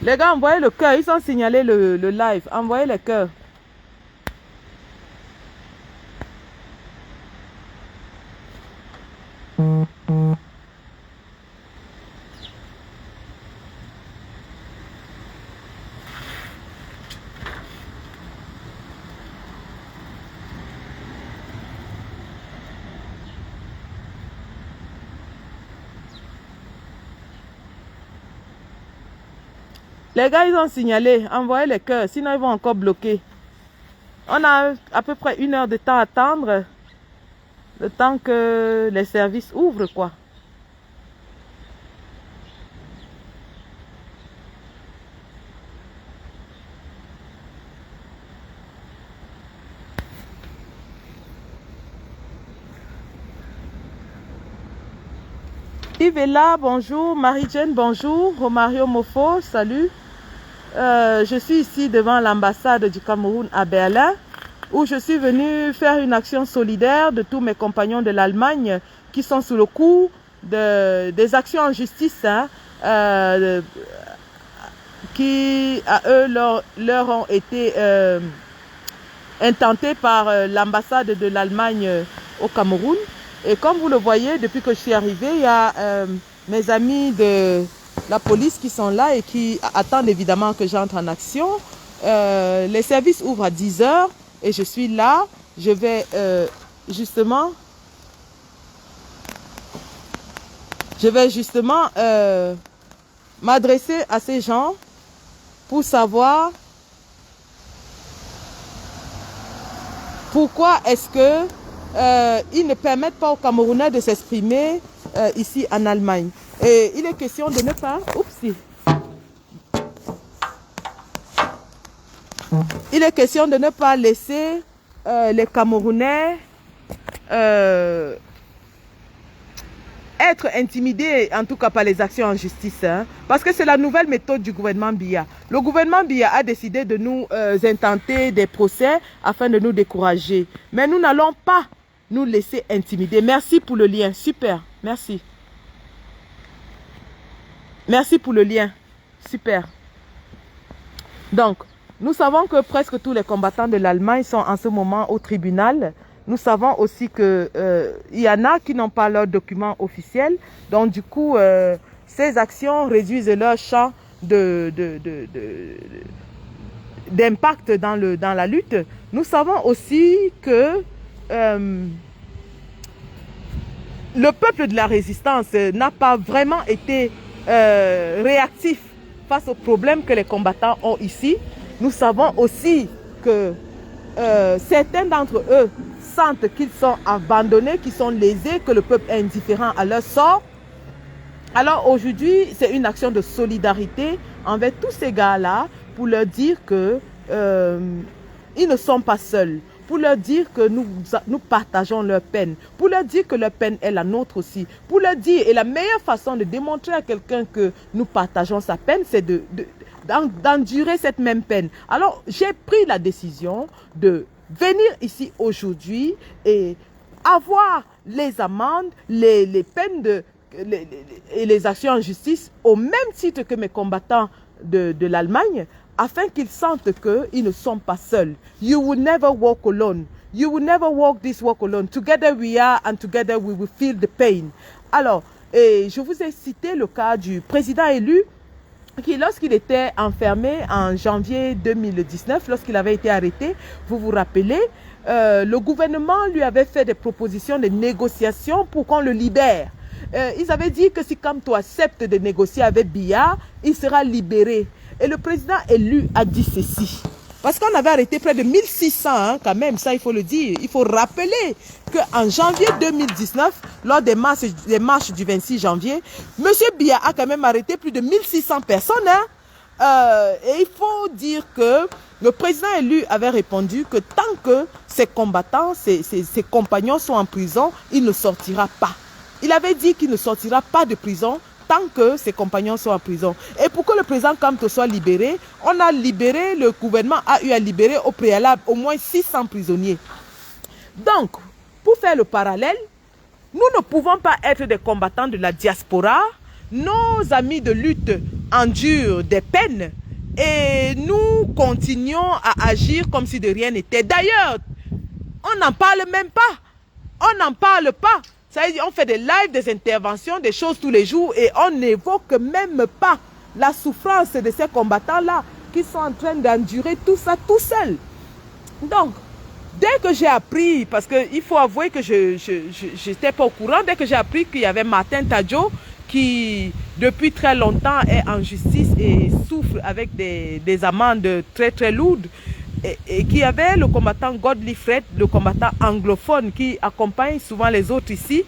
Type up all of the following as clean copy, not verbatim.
Les gars, envoyez le cœur. Ils ont signalé le live. Envoyez les cœurs. Les gars, ils ont signalé. Envoyez les cœurs. Sinon, ils vont encore bloquer. On a à peu près 1 heure de temps à attendre. Le temps que les services ouvrent, quoi. Yves est là, bonjour. Marie-Jane, bonjour. Romario Mofo, salut. Je suis ici devant l'ambassade du Cameroun à Berlin, où je suis venue faire une action solidaire de tous mes compagnons de l'Allemagne qui sont sous le coup des actions en justice hein, qui, à eux, leur ont été intentées par l'ambassade de l'Allemagne au Cameroun. Et comme vous le voyez, depuis que je suis arrivée, il y a mes amis de la police qui sont là et qui attendent évidemment que j'entre en action. Les services ouvrent à 10 h et je suis là. Je vais justement m'adresser à ces gens pour savoir pourquoi est-ce que ils ne permettent pas aux Camerounais de s'exprimer ici en Allemagne. Et il est question de ne pas... Oupsie. Il est question de ne pas laisser les Camerounais être intimidés, en tout cas par les actions en justice. Hein, parce que c'est la nouvelle méthode du gouvernement Biya. Le gouvernement Biya a décidé de nous intenter des procès afin de nous décourager. Mais nous n'allons pas nous laisser intimider. Merci pour le lien. Super. Merci. Merci pour le lien. Super. Donc, nous savons que presque tous les combattants de l'Allemagne sont en ce moment au tribunal. Nous savons aussi qu'il y en a qui n'ont pas leurs documents officiels. Donc, du coup, ces actions réduisent leur champ d'impact dans la lutte. Nous savons aussi que le peuple de la résistance n'a pas vraiment été réactif face aux problèmes que les combattants ont ici. Nous savons aussi que certains d'entre eux sentent qu'ils sont abandonnés, qu'ils sont lésés, que le peuple est indifférent à leur sort. Alors aujourd'hui, c'est une action de solidarité envers tous ces gars-là pour leur dire que ils ne sont pas seuls, pour leur dire que nous partageons leur peine, pour leur dire que leur peine est la nôtre aussi, pour leur dire, et la meilleure façon de démontrer à quelqu'un que nous partageons sa peine, c'est d'endurer cette même peine. Alors, j'ai pris la décision de venir ici aujourd'hui et avoir les amendes, les peines et les actions en justice au même titre que mes combattants de l'Allemagne, afin qu'ils sentent qu'ils ne sont pas seuls. You will never walk alone. You will never walk this walk alone. Together we are and together we will feel the pain. Alors, je vous ai cité le cas du président élu qui, lorsqu'il était enfermé en janvier 2019, lorsqu'il avait été arrêté, vous vous rappelez, le gouvernement lui avait fait des propositions de négociation pour qu'on le libère. Ils avaient dit que si Kamto accepte de négocier avec Biya, il sera libéré. Et le président élu a dit ceci. Parce qu'on avait arrêté près de 1600, hein, quand même, ça il faut le dire. Il faut rappeler qu'en janvier 2019, lors des marches du 26 janvier, M. Biya a quand même arrêté plus de 1600 personnes. Hein. Et il faut dire que le président élu avait répondu que tant que ses combattants, ses compagnons sont en prison, il ne sortira pas. Il avait dit qu'il ne sortira pas de prison tant que ses compagnons sont en prison. Et pour que le président Kamto soit libéré, on a libéré, le gouvernement a eu à libérer au préalable au moins 600 prisonniers. Donc, pour faire le parallèle, nous ne pouvons pas être des combattants de la diaspora. Nos amis de lutte endurent des peines et nous continuons à agir comme si de rien n'était. D'ailleurs, on n'en parle même pas. On n'en parle pas. Ça veut dire, on fait des lives, des interventions, des choses tous les jours et on n'évoque même pas la souffrance de ces combattants-là qui sont en train d'endurer tout ça tout seuls. Donc, dès que j'ai appris, parce qu'il faut avouer que je n'étais pas au courant, dès que j'ai appris qu'il y avait Martin Tadjo qui, depuis très longtemps, est en justice et souffre avec des amendes très très lourdes, et qu'il y avait le combattant Godly Fred, le combattant anglophone qui accompagne souvent les autres ici,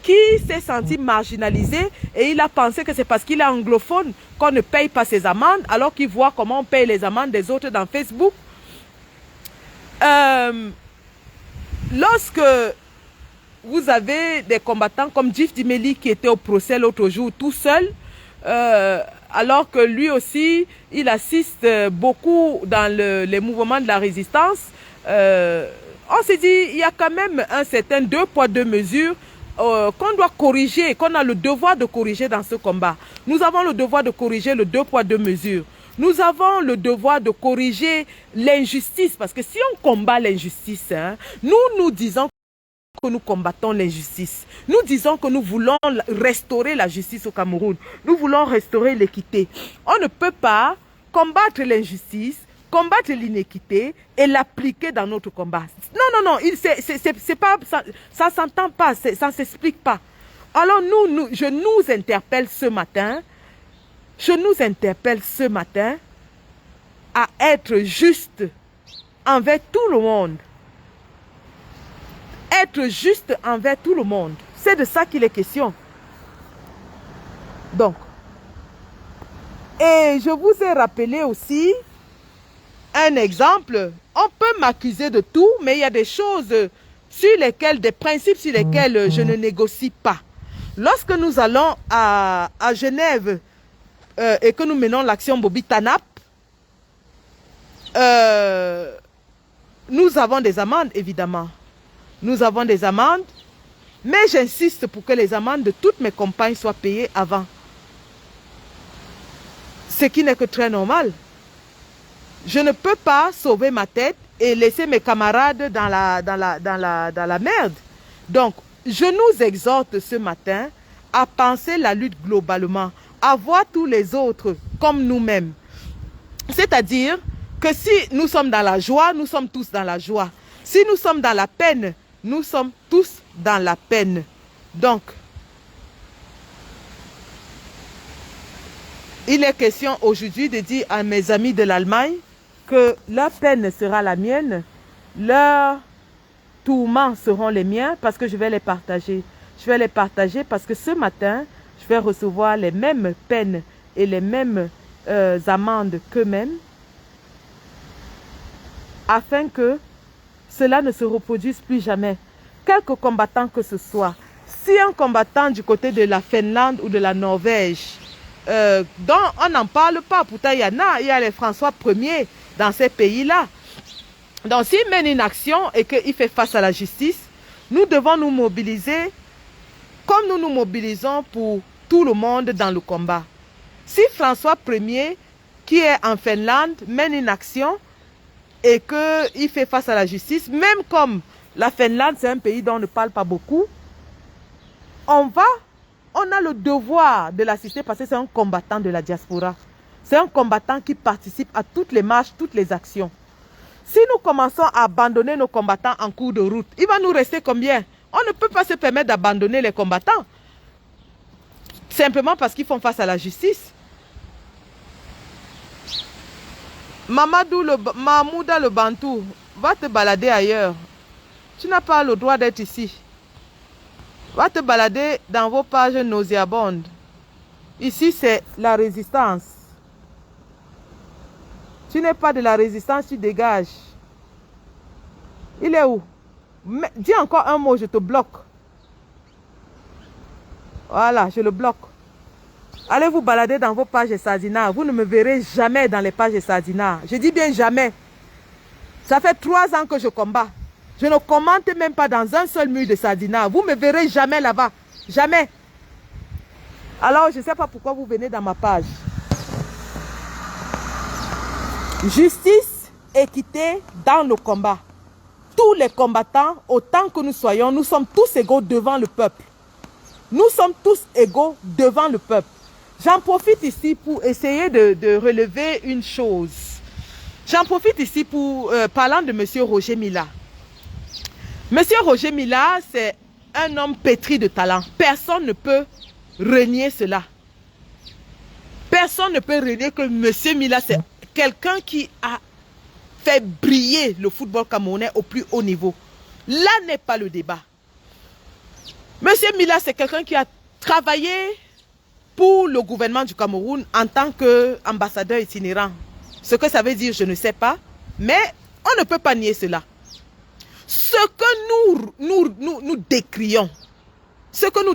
qui s'est senti marginalisé et il a pensé que c'est parce qu'il est anglophone qu'on ne paye pas ses amendes, alors qu'il voit comment on paye les amendes des autres dans Facebook. Lorsque vous avez des combattants comme Jif Dimeli qui était au procès l'autre jour tout seul, alors que lui aussi, il assiste beaucoup dans les mouvements de la résistance, on s'est dit, il y a quand même un certain 2 poids 2 mesures qu'on doit corriger, qu'on a le devoir de corriger dans ce combat. Nous avons le devoir de corriger le 2 poids 2 mesures. Nous avons le devoir de corriger l'injustice, parce que si on combat l'injustice, hein, nous disons que nous combattons l'injustice. Nous disons que nous voulons restaurer la justice au Cameroun. Nous voulons restaurer l'équité. On ne peut pas combattre l'injustice, combattre l'inéquité et l'appliquer dans notre combat. Non, non, non, c'est pas, ça ne s'entend pas, ça ne s'explique pas. Alors je nous interpelle ce matin, à être juste envers tout le monde. Être juste envers tout le monde. C'est de ça qu'il est question. Donc, et je vous ai rappelé aussi un exemple. On peut m'accuser de tout, mais il y a des choses sur lesquelles, des principes sur lesquels je ne négocie pas. Lorsque nous allons à Genève et que nous menons l'action Bobby Tanap, nous avons des amendes, évidemment. Nous avons des amendes, mais j'insiste pour que les amendes de toutes mes compagnes soient payées avant. Ce qui n'est que très normal. Je ne peux pas sauver ma tête et laisser mes camarades dans la merde. Donc, je nous exhorte ce matin à penser la lutte globalement, à voir tous les autres comme nous-mêmes. C'est-à-dire que si nous sommes dans la joie, nous sommes tous dans la joie. Si nous sommes dans la peine, nous sommes tous dans la peine. Donc, il est question aujourd'hui de dire à mes amis de l'Allemagne que leur peine sera la mienne, leurs tourments seront les miens parce que je vais les partager. Je vais les partager parce que ce matin, je vais recevoir les mêmes peines et les mêmes amendes qu'eux-mêmes afin que cela ne se reproduise plus jamais. Quelque combattant que ce soit, si un combattant du côté de la Finlande ou de la Norvège, dont on n'en parle pas, pourtant il y a les François Ier dans ces pays-là. Donc s'il mène une action et qu'il fait face à la justice, nous devons nous mobiliser comme nous nous mobilisons pour tout le monde dans le combat. Si François Ier, qui est en Finlande, mène une action et qu'il fait face à la justice, même comme la Finlande, c'est un pays dont on ne parle pas beaucoup, on a le devoir de l'assister parce que c'est un combattant de la diaspora. C'est un combattant qui participe à toutes les marches, toutes les actions. Si nous commençons à abandonner nos combattants en cours de route, il va nous rester combien? On ne peut pas se permettre d'abandonner les combattants. Simplement parce qu'ils font face à la justice. Mahmouda le Bantou, va te balader ailleurs. Tu n'as pas le droit d'être ici. Va te balader dans vos pages nauséabondes. Ici, c'est la résistance. Tu n'es pas de la résistance, tu dégages. Il est où? Dis encore un mot, je te bloque. Voilà, je le bloque. Allez vous balader dans vos pages Sardina. Vous ne me verrez jamais dans les pages Sardina. Je dis bien jamais. Ça fait 3 ans que je combats. Je ne commente même pas dans un seul mur de Sardina. Vous ne me verrez jamais là-bas. Jamais. Alors, je ne sais pas pourquoi vous venez dans ma page. Justice, équité dans le combat. Tous les combattants, autant que nous soyons, nous sommes tous égaux devant le peuple. Nous sommes tous égaux devant le peuple. J'en profite ici pour essayer de relever une chose. J'en profite ici pour parlant de M. Roger Mila. M. Roger Mila, c'est un homme pétri de talent. Personne ne peut renier cela. Personne ne peut renier que M. Mila, c'est quelqu'un qui a fait briller le football camerounais au plus haut niveau. Là n'est pas le débat. M. Mila, c'est quelqu'un qui a travaillé pour le gouvernement du Cameroun en tant qu'ambassadeur itinérant. Ce que ça veut dire, je ne sais pas, mais on ne peut pas nier cela. Ce que nous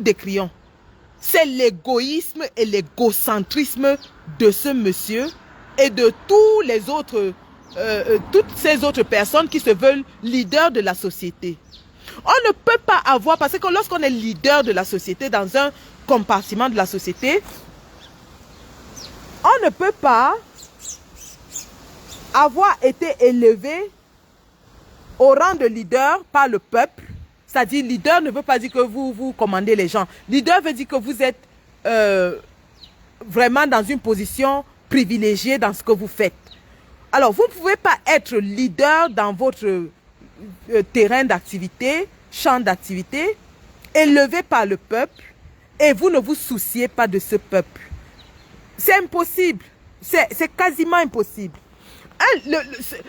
décrions, c'est l'égoïsme et l'égocentrisme de ce monsieur et de tous les autres, toutes ces autres personnes qui se veulent leaders de la société. On ne peut pas avoir, parce que lorsqu'on est leader de la société, dans un compartiment de la société, on ne peut pas avoir été élevé au rang de leader par le peuple. C'est-à-dire, leader ne veut pas dire que vous commandez les gens. Leader veut dire que vous êtes vraiment dans une position privilégiée dans ce que vous faites. Alors, vous ne pouvez pas être leader dans votre terrain d'activité, champ d'activité, élevé par le peuple, et vous ne vous souciez pas de ce peuple. C'est impossible. C'est quasiment impossible.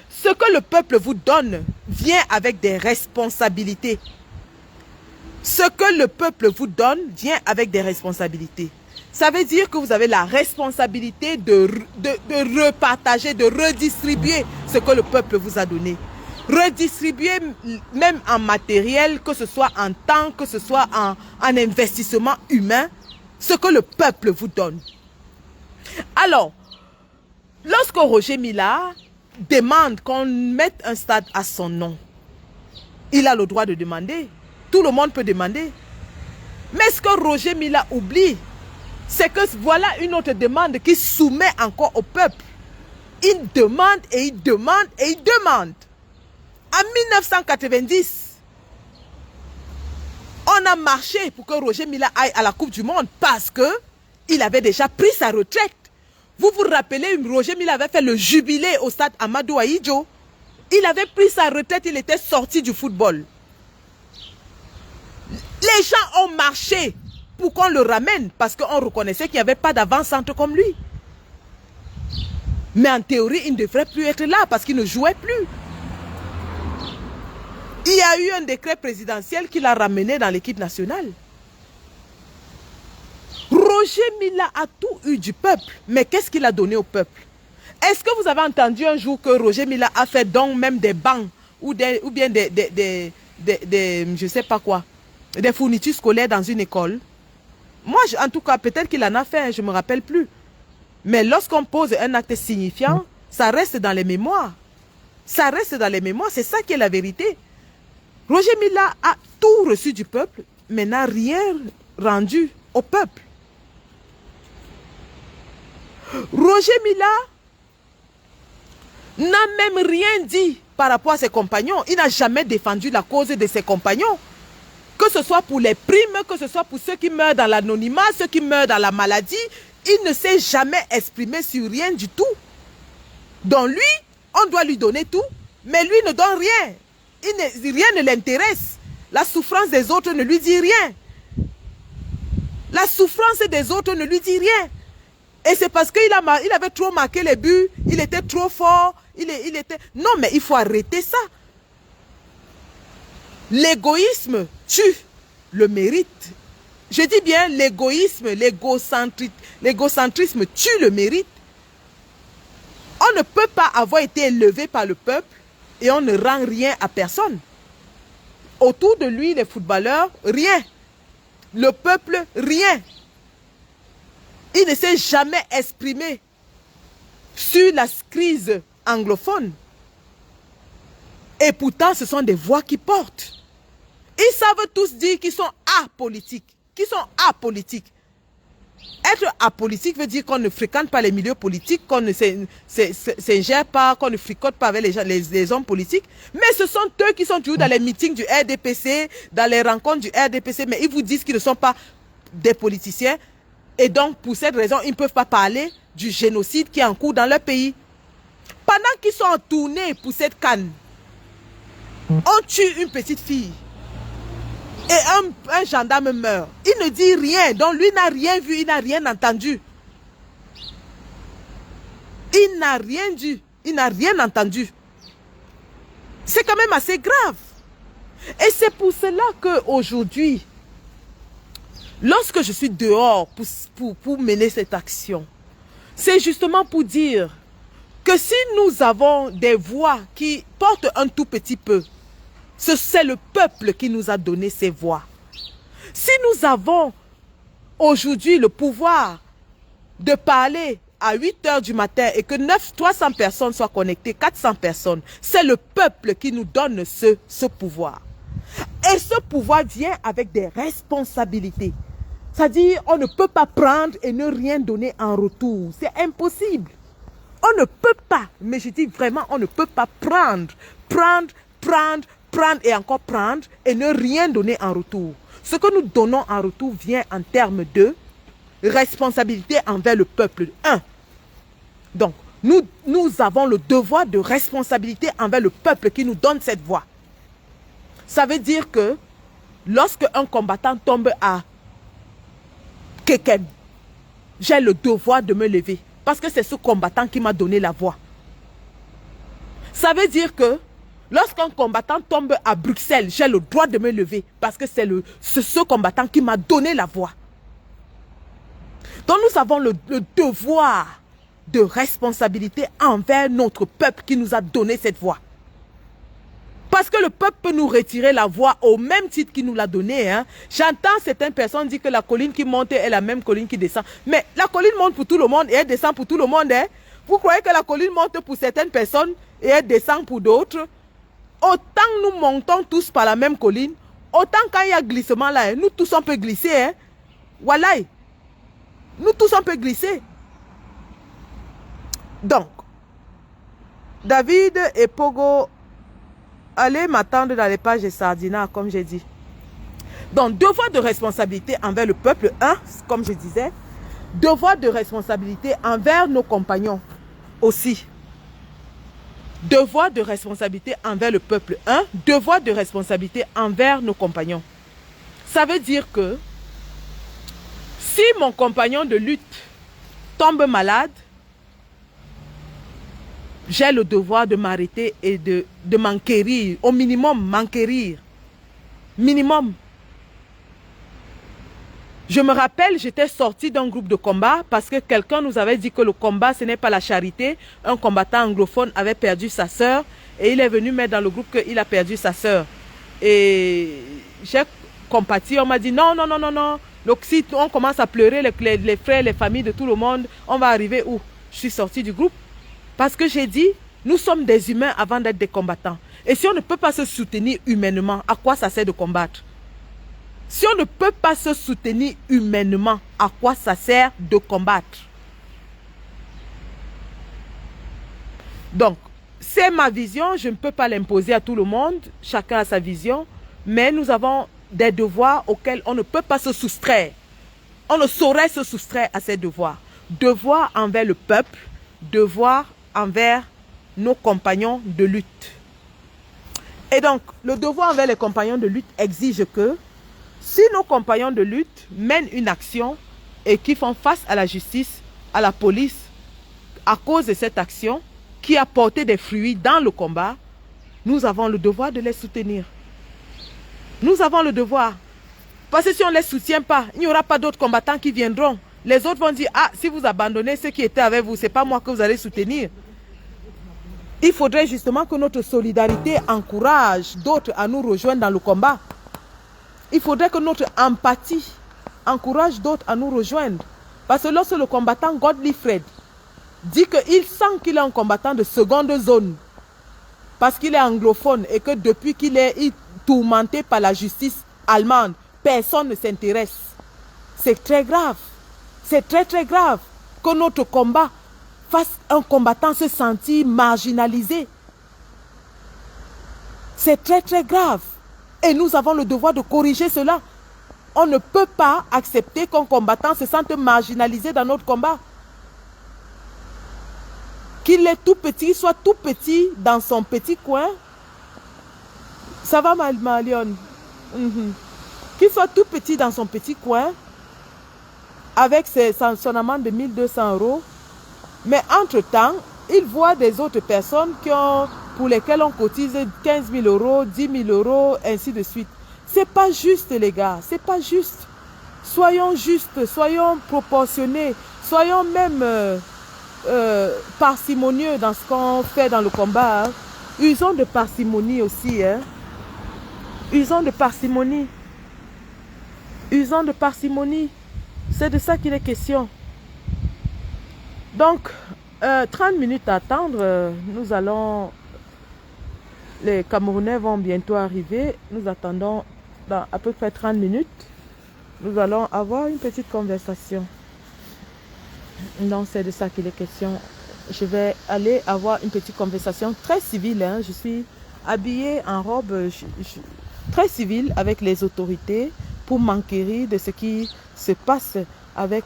Ce que le peuple vous donne vient avec des responsabilités. Ce que le peuple vous donne vient avec des responsabilités. Ça veut dire que vous avez la responsabilité de repartager, de redistribuer ce que le peuple vous a donné. Redistribuer même en matériel, que ce soit en temps, que ce soit en investissement humain, ce que le peuple vous donne. Alors, lorsque Roger Mila demande qu'on mette un stade à son nom, il a le droit de demander. Tout le monde peut demander. Mais ce que Roger Mila oublie, c'est que voilà une autre demande qui soumet encore au peuple. Il demande et il demande et il demande. En 1990, on a marché pour que Roger Mila aille à la Coupe du Monde parce qu'il avait déjà pris sa retraite. Vous vous rappelez, Roger Mila avait fait le jubilé au stade Amadou Ahidjo. Il avait pris sa retraite, il était sorti du football. Les gens ont marché pour qu'on le ramène parce qu'on reconnaissait qu'il n'y avait pas d'avant-centre comme lui. Mais en théorie, il ne devrait plus être là parce qu'il ne jouait plus. Il y a eu un décret présidentiel qui l'a ramené dans l'équipe nationale. Roger Mila a tout eu du peuple, mais qu'est-ce qu'il a donné au peuple? Est-ce que vous avez entendu un jour que Roger Mila a fait donc même des bancs ou bien des je sais pas quoi, des fournitures scolaires dans une école? Moi, en tout cas, peut-être qu'il en a fait, je ne me rappelle plus. Mais lorsqu'on pose un acte signifiant, ça reste dans les mémoires. Ça reste dans les mémoires, c'est ça qui est la vérité. Roger Mila a tout reçu du peuple, mais n'a rien rendu au peuple. Roger Mila n'a même rien dit par rapport à ses compagnons. Il n'a jamais défendu la cause de ses compagnons. Que ce soit pour les primes, que ce soit pour ceux qui meurent dans l'anonymat, ceux qui meurent dans la maladie, il ne s'est jamais exprimé sur rien du tout. Donc lui, on doit lui donner tout, mais lui ne donne rien. Rien ne l'intéresse. La souffrance des autres ne lui dit rien. La souffrance des autres ne lui dit rien. Et c'est parce qu'il avait trop marqué les buts, il était trop fort, il était... Non, mais il faut arrêter ça. L'égoïsme tue le mérite. Je dis bien l'égoïsme, l'égocentrisme tue le mérite. On ne peut pas avoir été élevé par le peuple et on ne rend rien à personne. Autour de lui, les footballeurs, rien. Le peuple, rien. Il ne s'est jamais exprimé sur la crise anglophone. Et pourtant, ce sont des voix qui portent. Ils savent tous dire qu'ils sont apolitiques. Qu'ils sont apolitiques. Être apolitique veut dire qu'on ne fréquente pas les milieux politiques, qu'on ne s'ingère pas, qu'on ne fricote pas avec les hommes politiques. Mais ce sont eux qui sont toujours dans les meetings du RDPC, dans les rencontres du RDPC, mais ils vous disent qu'ils ne sont pas des politiciens. Et donc, pour cette raison, ils ne peuvent pas parler du génocide qui est en cours dans leur pays. Pendant qu'ils sont en tournée pour cette canne, on tue une petite fille. Et un gendarme meurt. Il ne dit rien. Donc lui n'a rien vu, il n'a rien entendu. Il n'a rien dit, il n'a rien entendu. C'est quand même assez grave. Et c'est pour cela qu'aujourd'hui, lorsque je suis dehors pour mener cette action, c'est justement pour dire que si nous avons des voix qui portent un tout petit peu, c'est le peuple qui nous a donné ces voix. Si nous avons aujourd'hui le pouvoir de parler à 8 h du matin et que 300 personnes soient connectées, 400 personnes, c'est le peuple qui nous donne ce pouvoir. Et ce pouvoir vient avec des responsabilités. C'est-à-dire, on ne peut pas prendre et ne rien donner en retour. C'est impossible. On ne peut pas, mais je dis vraiment, on ne peut pas prendre et encore prendre et ne rien donner en retour. Ce que nous donnons en retour vient en termes de responsabilité envers le peuple. Donc, nous avons le devoir de responsabilité envers le peuple qui nous donne cette voix. Ça veut dire que lorsque un combattant tombe à Keken, j'ai le devoir de me lever parce que c'est ce combattant qui m'a donné la voix. Ça veut dire que lorsqu'un combattant tombe à Bruxelles, j'ai le droit de me lever parce que c'est ce combattant qui m'a donné la voix. Donc nous avons le devoir de responsabilité envers notre peuple qui nous a donné cette voix. Parce que le peuple peut nous retirer la voix au même titre qu'il nous l'a donné. Hein. J'entends certaines personnes dire que la colline qui monte est la même colline qui descend. Mais la colline monte pour tout le monde et elle descend pour tout le monde. Hein. Vous croyez que la colline monte pour certaines personnes et elle descend pour d'autres? Autant nous montons tous par la même colline, autant quand il y a glissement là, nous tous on peut glisser. Hein. Voilà. Nous tous on peut glisser. Donc, David et Pogo, allez m'attendre dans les pages de Sardina, comme j'ai dit. Donc, devoir de responsabilité envers le peuple, comme je disais. Devoir de responsabilité envers nos compagnons aussi. Devoir de responsabilité envers le peuple, devoir de responsabilité envers nos compagnons. Ça veut dire que si mon compagnon de lutte tombe malade, j'ai le devoir de m'arrêter et de m'enquérir, au minimum m'enquérir. Minimum. Je me rappelle, j'étais sortie d'un groupe de combat parce que quelqu'un nous avait dit que le combat, ce n'est pas la charité. Un combattant anglophone avait perdu sa sœur et il est venu mettre dans le groupe qu'il a perdu sa sœur. Et j'ai compati, on m'a dit non. Donc si on commence à pleurer, les frères, les familles de tout le monde, on va arriver où? Je suis sortie du groupe. Parce que j'ai dit, nous sommes des humains avant d'être des combattants. Et si on ne peut pas se soutenir humainement, à quoi ça sert de combattre? Si on ne peut pas se soutenir humainement, à quoi ça sert de combattre? Donc, c'est ma vision, je ne peux pas l'imposer à tout le monde, chacun a sa vision, mais nous avons des devoirs auxquels on ne peut pas se soustraire. On ne saurait se soustraire à ces devoirs. Devoir envers le peuple, devoir envers nos compagnons de lutte. Et donc, le devoir envers les compagnons de lutte exige que si nos compagnons de lutte mènent une action et qui font face à la justice, à la police, à cause de cette action qui a porté des fruits dans le combat, nous avons le devoir de les soutenir. Nous avons le devoir. Parce que si on ne les soutient pas, il n'y aura pas d'autres combattants qui viendront. Les autres vont dire, ah, si vous abandonnez ceux qui étaient avec vous, ce n'est pas moi que vous allez soutenir. Il faudrait justement que notre solidarité encourage d'autres à nous rejoindre dans le combat. Il faudrait que notre empathie encourage d'autres à nous rejoindre. Parce que lorsque le combattant Godly Fred dit qu'il sent qu'il est un combattant de seconde zone, parce qu'il est anglophone et que depuis qu'il est tourmenté par la justice allemande, personne ne s'intéresse. C'est très grave. C'est très très grave que notre combat fasse un combattant se sentir marginalisé. C'est très très grave. Et nous avons le devoir de corriger cela. On ne peut pas accepter qu'un combattant se sente marginalisé dans notre combat. Qu'il est tout petit, soit tout petit dans son petit coin. Ça va, ma lionne? Qu'il soit tout petit dans son petit coin, avec son amende de 1200 €. Mais entre-temps, il voit des autres personnes pour lesquelles on cotise 15 000 €, 10 000 €, ainsi de suite. C'est pas juste, les gars. C'est pas juste. Soyons justes, soyons proportionnés, soyons même parcimonieux dans ce qu'on fait dans le combat. Hein. Usons de parcimonie aussi. Hein. Usons de parcimonie. Usons de parcimonie. C'est de ça qu'il est question. Donc, 30 minutes à attendre. Nous allons... Les Camerounais vont bientôt arriver. Nous attendons dans à peu près 30 minutes. Nous allons avoir une petite conversation. Donc, c'est de ça qu'il est question. Je vais aller avoir une petite conversation très civile. Hein. Je suis habillée en robe très civile avec les autorités pour m'enquérir de ce qui se passe avec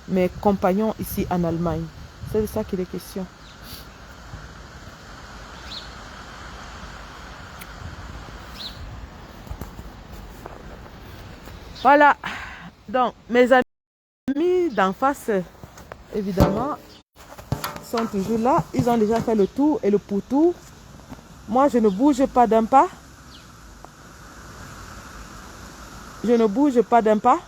mes compagnons ici en Allemagne. C'est de ça qu'il est question. Voilà. Donc, mes amis d'en face, évidemment, sont toujours là. Ils ont déjà fait le tour et le pourtour. Moi, je ne bouge pas d'un pas. Je ne bouge pas d'un pas.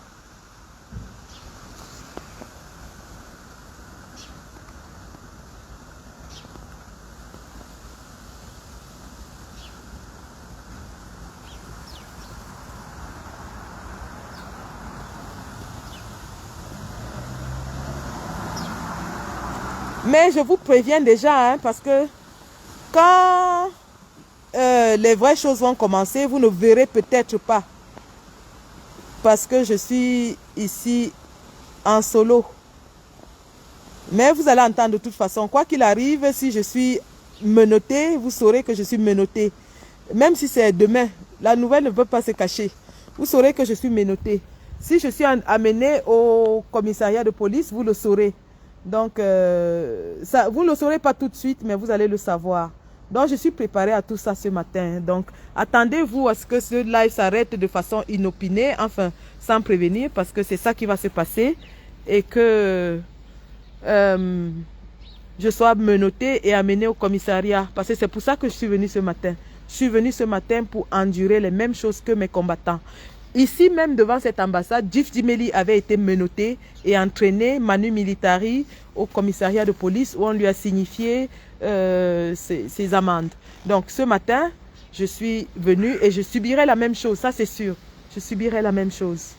Mais je vous préviens déjà, hein, parce que quand les vraies choses vont commencer, vous ne verrez peut-être pas. Parce que je suis ici en solo. Mais vous allez entendre de toute façon. Quoi qu'il arrive, si je suis menotté, vous saurez que je suis menotté. Même si c'est demain, la nouvelle ne peut pas se cacher. Vous saurez que je suis menotté. Si je suis amené au commissariat de police, vous le saurez. Donc, ça, vous ne le saurez pas tout de suite, mais vous allez le savoir. Donc, je suis préparée à tout ça ce matin. Donc, attendez-vous à ce que ce live s'arrête de façon inopinée, enfin, sans prévenir, parce que c'est ça qui va se passer. Et que je sois menottée et amenée au commissariat. Parce que c'est pour ça que je suis venue ce matin. Je suis venue ce matin pour endurer les mêmes choses que mes combattants. Ici même devant cette ambassade, Djif Dimeli avait été menotté et entraîné manu militari au commissariat de police où on lui a signifié ses amendes. Donc ce matin, je suis venue et je subirai la même chose, ça c'est sûr. Je subirai la même chose.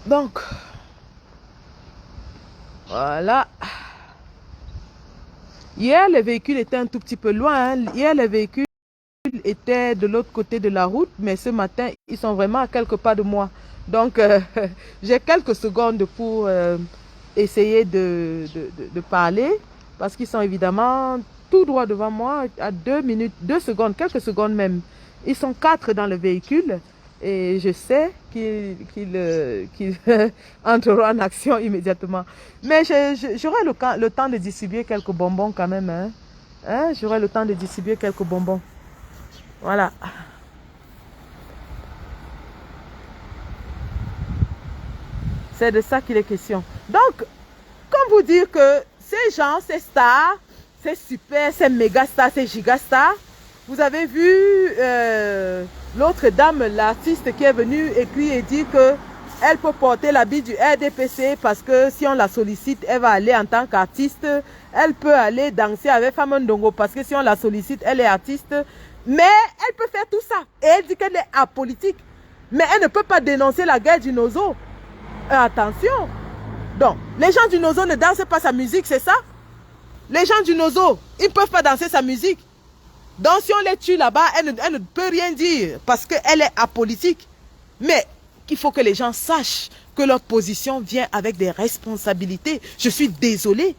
Donc, voilà. Hier, les véhicules étaient un tout petit peu loin. Hein. Hier, les véhicules étaient de l'autre côté de la route, mais ce matin, ils sont vraiment à quelques pas de moi. Donc, j'ai quelques secondes pour essayer de parler, parce qu'ils sont évidemment tout droit devant moi, à 2 minutes, 2 secondes, quelques secondes même. Ils sont 4 dans le véhicule. Et je sais qu'ils entreront en action immédiatement. Mais j'aurai le temps de distribuer quelques bonbons quand même. Hein? J'aurai le temps de distribuer quelques bonbons. Voilà. C'est de ça qu'il est question. Donc, comme vous dire que ces gens, ces stars, ces super, ces méga stars, ces giga stars, vous avez vu l'autre dame, l'artiste qui est venue écrire et dire qu'elle peut porter l'habit du RDPC parce que si on la sollicite, elle va aller en tant qu'artiste. Elle peut aller danser avec Famondongo parce que si on la sollicite, elle est artiste. Mais elle peut faire tout ça. Et elle dit qu'elle est apolitique. Mais elle ne peut pas dénoncer la guerre du Nozo. Attention. Donc, les gens du Nozo ne dansent pas sa musique, c'est ça? Les gens du Nozo, ils ne peuvent pas danser sa musique. Donc si on les tue là-bas, elle ne peut rien dire parce qu'elle est apolitique. Mais il faut que les gens sachent que leur position vient avec des responsabilités. Je suis désolée.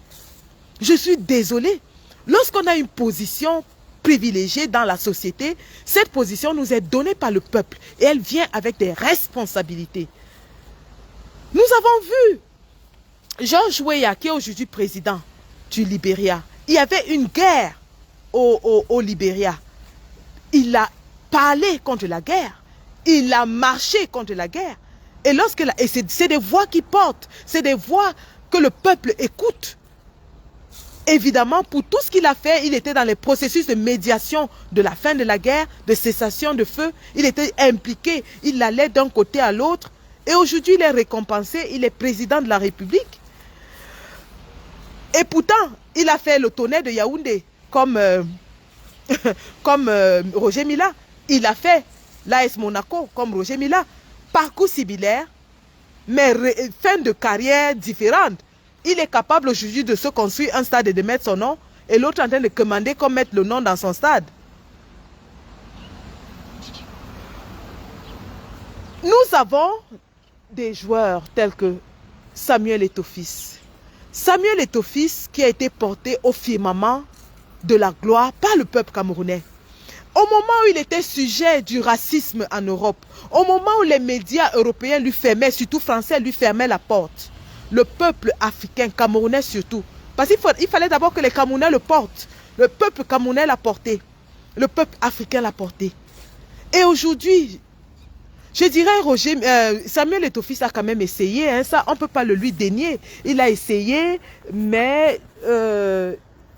Je suis désolée. Lorsqu'on a une position privilégiée dans la société, cette position nous est donnée par le peuple et elle vient avec des responsabilités. Nous avons vu George Weah, qui est aujourd'hui président du Libéria. Il y avait une guerre au Libéria. Il a parlé contre la guerre. Il a marché contre la guerre. Et c'est des voix qui portent. C'est des voix que le peuple écoute. Évidemment, pour tout ce qu'il a fait, il était dans les processus de médiation de la fin de la guerre, de cessation de feu. Il était impliqué. Il allait d'un côté à l'autre. Et aujourd'hui, il est récompensé. Il est président de la République. Et pourtant, il a fait le tonnerre de Yaoundé comme Roger Mila. Il a fait l'AS Monaco comme Roger Mila. Parcours similaire, mais fin de carrière différente. Il est capable aujourd'hui de se construire un stade et de mettre son nom, et l'autre en train de commander qu'on mette le nom dans son stade. Nous avons des joueurs tels que Samuel Eto'o-Fils. Samuel Eto'o-Fils qui a été porté au firmament de la gloire par le peuple camerounais. Au moment où il était sujet du racisme en Europe, au moment où les médias européens lui fermaient, surtout français, lui fermaient la porte, le peuple africain, camerounais surtout, parce qu'il fallait d'abord que les Camerounais le portent. Le peuple camerounais l'a porté. Le peuple africain l'a porté. Et aujourd'hui, je dirais, Samuel Eto'o-Fils a quand même essayé, hein, ça on ne peut pas le lui dénier. Il a essayé, mais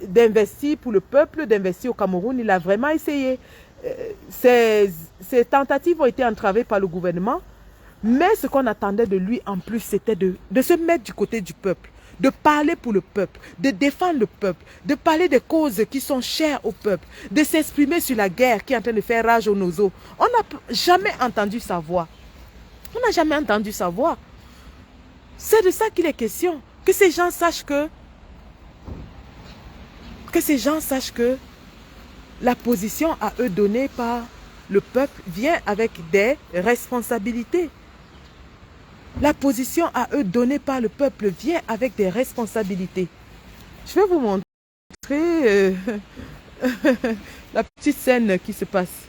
d'investir pour le peuple, d'investir au Cameroun, il a vraiment essayé. Ces tentatives ont été entravées par le gouvernement, mais ce qu'on attendait de lui en plus, c'était de se mettre du côté du peuple, de parler pour le peuple, de défendre le peuple, de parler des causes qui sont chères au peuple, de s'exprimer sur la guerre qui est en train de faire rage aux noseaux. On n'a jamais entendu sa voix. On n'a jamais entendu sa voix. C'est de ça qu'il est question. Que ces gens sachent que la position à eux donnée par le peuple vient avec des responsabilités. La position à eux donnée par le peuple vient avec des responsabilités. Je vais vous montrer la petite scène qui se passe.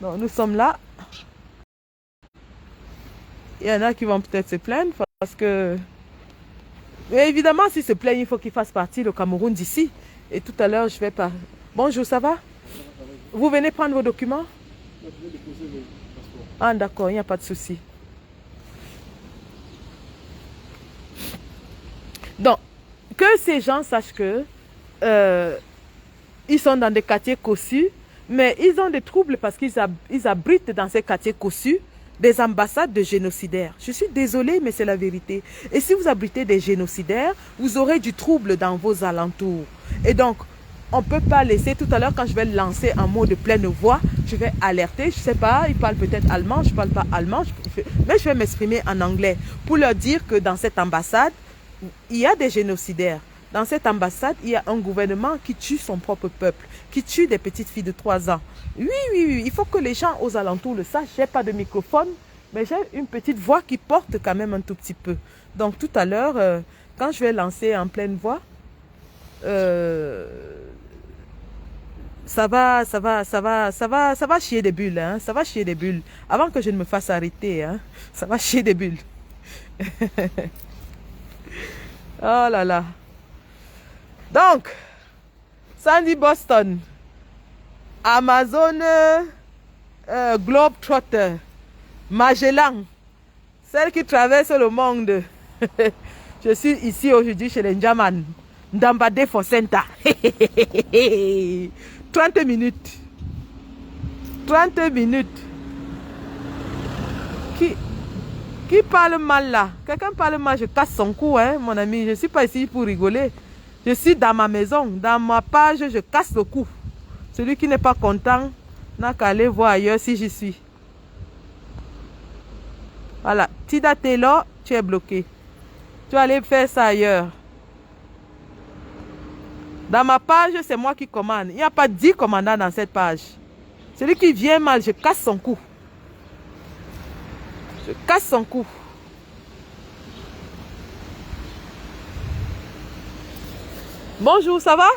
Non, nous sommes là. Il y en a qui vont peut-être se plaindre parce que... Mais évidemment, s'ils se plaignent, il faut qu'ils fassent partie du Cameroun d'ici. Et tout à l'heure, je vais pas... Bonjour, ça va? Vous venez prendre vos documents? Ah, d'accord, il n'y a pas de souci. Donc, que ces gens sachent que ils sont dans des quartiers cossus, mais ils ont des troubles parce qu'ils abritent dans ces quartiers cossus des ambassades de génocidaires. Je suis désolée, mais c'est la vérité. Et si vous abritez des génocidaires, vous aurez du trouble dans vos alentours. Et donc, on ne peut pas laisser, tout à l'heure quand je vais lancer un mot de pleine voix, je vais alerter, je ne sais pas, ils parlent peut-être allemand, je ne parle pas allemand, mais je vais m'exprimer en anglais pour leur dire que dans cette ambassade, il y a des génocidaires. Dans cette ambassade, il y a un gouvernement qui tue son propre peuple, qui tue des petites filles de 3 ans. Oui, oui, oui, il faut que les gens aux alentours le sachent. Je n'ai pas de microphone, mais j'ai une petite voix qui porte quand même un tout petit peu. Donc tout à l'heure, quand je vais lancer en pleine voix, ça va chier des bulles, hein, ça va chier des bulles. Avant que je ne me fasse arrêter, hein, ça va chier des bulles. Oh là là. Donc, Sandy Boston, Amazon, Globetrotter, Magellan, celle qui traverse le monde. Je suis ici aujourd'hui chez les Ndjaman, Ndambade Fosenta. 30 minutes. 30 minutes. Qui parle mal là? Quelqu'un parle mal, je casse son cou, hein, mon ami. Je ne suis pas ici pour rigoler. Je suis dans ma maison, dans ma page, je casse le cou. Celui qui n'est pas content n'a qu'à aller voir ailleurs si j'y suis. Voilà. Tida Taylor, tu es bloqué. Tu vas aller faire ça ailleurs. Dans ma page, c'est moi qui commande. Il n'y a pas 10 commandants dans cette page. Celui qui vient mal, je casse son cou. Je casse son cou. Bonjour, ça va?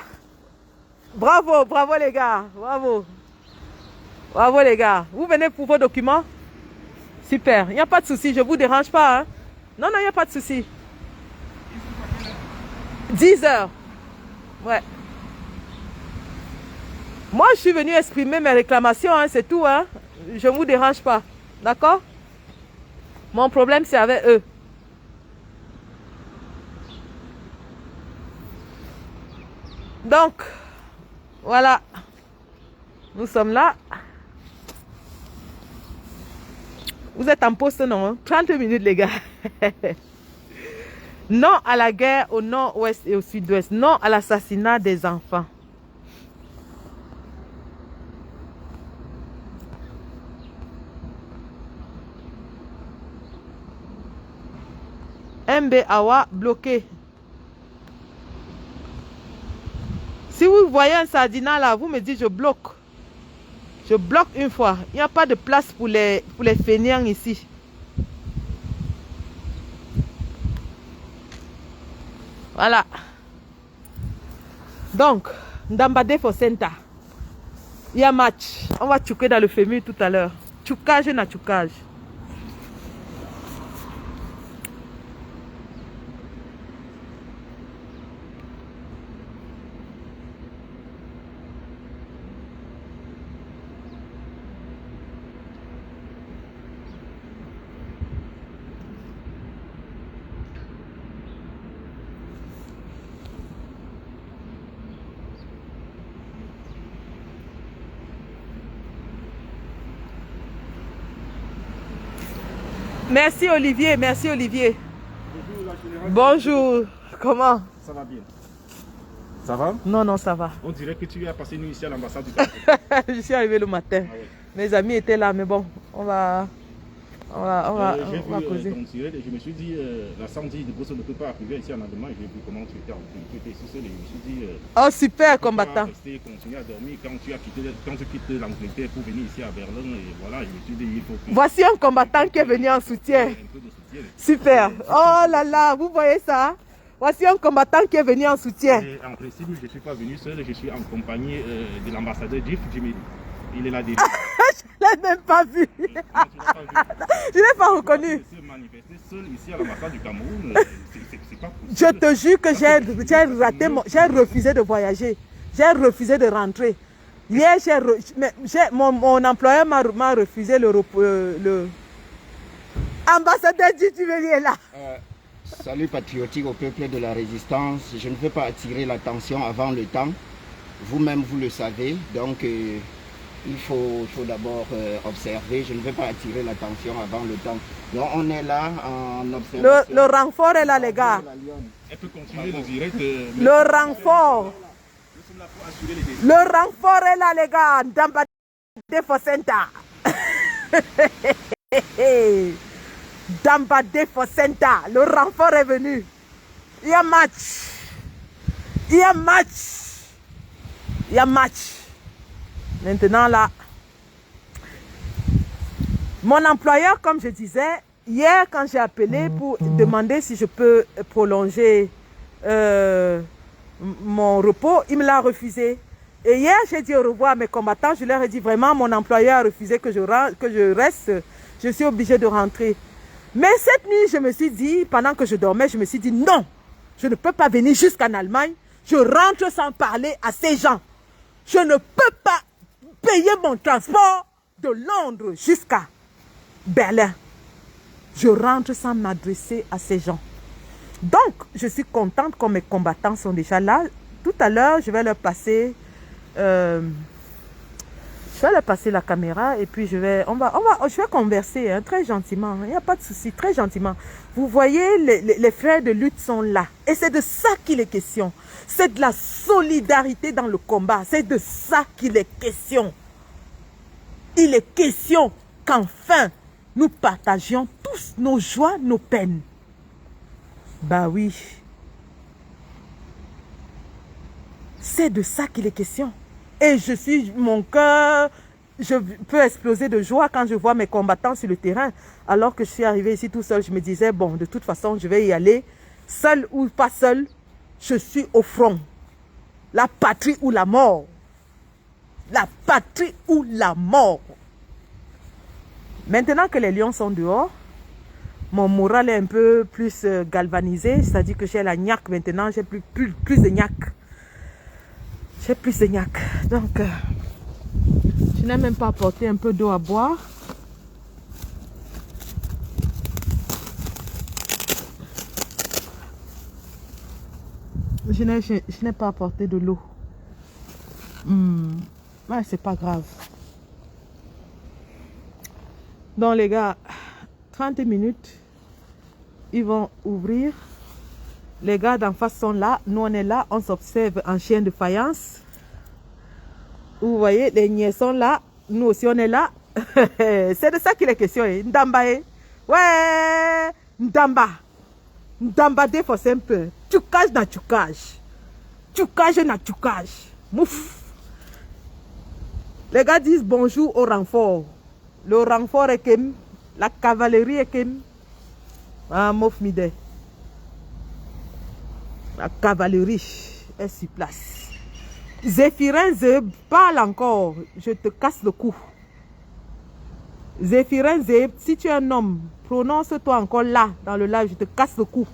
Bravo, bravo les gars. Bravo. Bravo les gars. Vous venez pour vos documents? Super. Il n'y a pas de souci. Je ne vous dérange pas. Hein? Non, non, il n'y a pas de souci. 10 heures. Ouais. Moi, je suis venu exprimer mes réclamations. Hein, c'est tout. Hein? Je ne vous dérange pas. D'accord? Mon problème, c'est avec eux. Donc, voilà. Nous sommes là. Vous êtes en poste, non? Hein? 30 minutes, les gars. Non à la guerre au nord-ouest et au sud-ouest. Non à l'assassinat des enfants. MB Awa bloqué. Si vous voyez un sardinat là, vous me dites je bloque. Je bloque une fois. Il n'y a pas de place pour les fainéants ici. Voilà. Donc, Ndambade Fosenta. Il y a match. On va tchouker dans le fémur tout à l'heure. Tchoukage na tchoukage. Merci Olivier, merci Olivier. Bonjour, comment? Ça va bien. Ça va? Non, non, ça va. On dirait que tu as passé une nuit ici à l'ambassade du Cameroun. Je suis arrivé le matin. Ah ouais. Mes amis étaient là, mais bon, on va J'ai vu causer. ton tiré et je me suis dit, la Sandy de Bosso ne peut pas arriver ici en Allemagne. J'ai vu comment tu étais ici seul et je me suis dit, Oh, super tu peux combattant. pas rester, continuer à dormir quand tu quittes l'Angleterre pour venir ici à Berlin. Et voilà, je me suis dit, il faut que... Voici un combattant qui est venu en soutien. Un peu de soutien. Super. Oh là là, vous voyez ça? Voici un combattant qui est venu en soutien. Et en principe, je ne suis pas venu seul, je suis en compagnie de l'ambassadeur Jif Jimmy. Il est là déjà. Je ne l'ai même pas vu. Tu l'as pas vu. Je ne l'ai pas reconnu. Se manifester seul ici à l'ambassade du Cameroun, c'est pas possible. Je te jure que j'ai refusé de voyager. J'ai refusé de rentrer. Hier, mon employeur m'a refusé le ambassadeur dit tu es là. Salut patriotique au peuple de la résistance. Je ne veux pas attirer l'attention avant le temps. Vous-même, vous le savez. Donc, il faut d'abord observer. Je ne veux pas attirer l'attention avant le temps. Donc, on est là en observation. Le renfort est là, les gars. Elle peut continuer le direct. Le renfort. Le renfort est là, les gars. Ndambade Fosenta. Ndambade Fosenta. Le renfort est venu. Il y a match. Il y a match. Il y a match. Maintenant là, mon employeur, comme je disais, hier quand j'ai appelé pour demander si je peux prolonger mon repos, il me l'a refusé. Et hier, j'ai dit au revoir à mes combattants. Je leur ai dit vraiment, mon employeur a refusé que je reste. Je suis obligée de rentrer. Mais cette nuit, je me suis dit, pendant que je dormais, je me suis dit non, je ne peux pas venir jusqu'en Allemagne. Je rentre sans parler à ces gens. Je ne peux pas payer mon transport de Londres jusqu'à Berlin. Je rentre sans m'adresser à ces gens. Donc, je suis contente que mes combattants sont déjà là. Tout à l'heure, je vais leur passer la caméra et puis je vais converser hein, très gentiment. Il n'y a pas de souci, très gentiment. Vous voyez, les frères de lutte sont là. Et c'est de ça qu'il est question. C'est de la solidarité dans le combat. C'est de ça qu'il est question. Il est question qu'enfin, nous partagions tous nos joies, nos peines. Bah oui. C'est de ça qu'il est question. Et mon cœur, je peux exploser de joie quand je vois mes combattants sur le terrain. Alors que je suis arrivée ici tout seul, je me disais, bon, de toute façon, je vais y aller. Seul ou pas seul, je suis au front. La patrie ou la mort. La patrie ou la mort. Maintenant que les lions sont dehors, mon moral est un peu plus galvanisé. C'est-à-dire que j'ai la niaque maintenant. J'ai plus de niaque. J'ai plus de niaque. Donc, je n'ai même pas apporté un peu d'eau à boire. Je n'ai pas apporté de l'eau. Ouais, c'est pas grave. Donc les gars, 30 minutes, ils vont ouvrir. Les gars d'en face sont là. Nous, on est là. On s'observe en chien de faïence. Vous voyez, les niais sont là. Nous aussi, on est là. C'est de ça qu'il est question. Ndamba, ouais, Ndamba. Ndamba, défausse un peu. Tchoukage na tchoukage. Tchoukage na tchoukage. Mouf. Les gars disent bonjour au renfort. Le renfort est kim. La cavalerie est kim. Ah, mouf mide. La cavalerie est sur place. Zéphirin Zeb, parle encore. Je te casse le cou. Zéphirin Zeb, si tu es un homme, prononce-toi encore là, dans le live, je te casse le cou.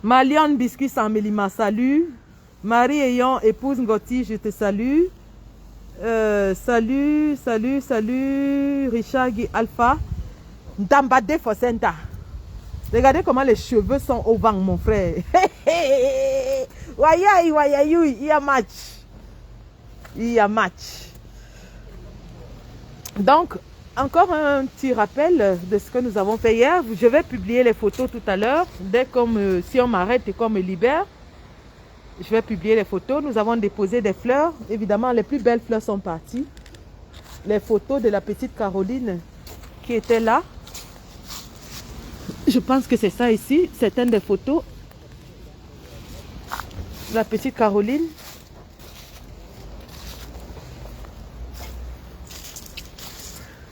Maliane Biscuit Samelima, salut. Marie Ayant, épouse Ngoti, je te salue. Salut. Richard Guy Alpha. Ndambade Fosenta. Regardez comment les cheveux sont au vent, mon frère. Il y a match. Donc, encore un petit rappel de ce que nous avons fait hier. Je vais publier les photos tout à l'heure. Si on m'arrête et qu'on me libère, je vais publier les photos. Nous avons déposé des fleurs. Évidemment, les plus belles fleurs sont parties. Les photos de la petite Caroline qui était là. Je pense que c'est ça ici. Certaines des photos. La petite Caroline.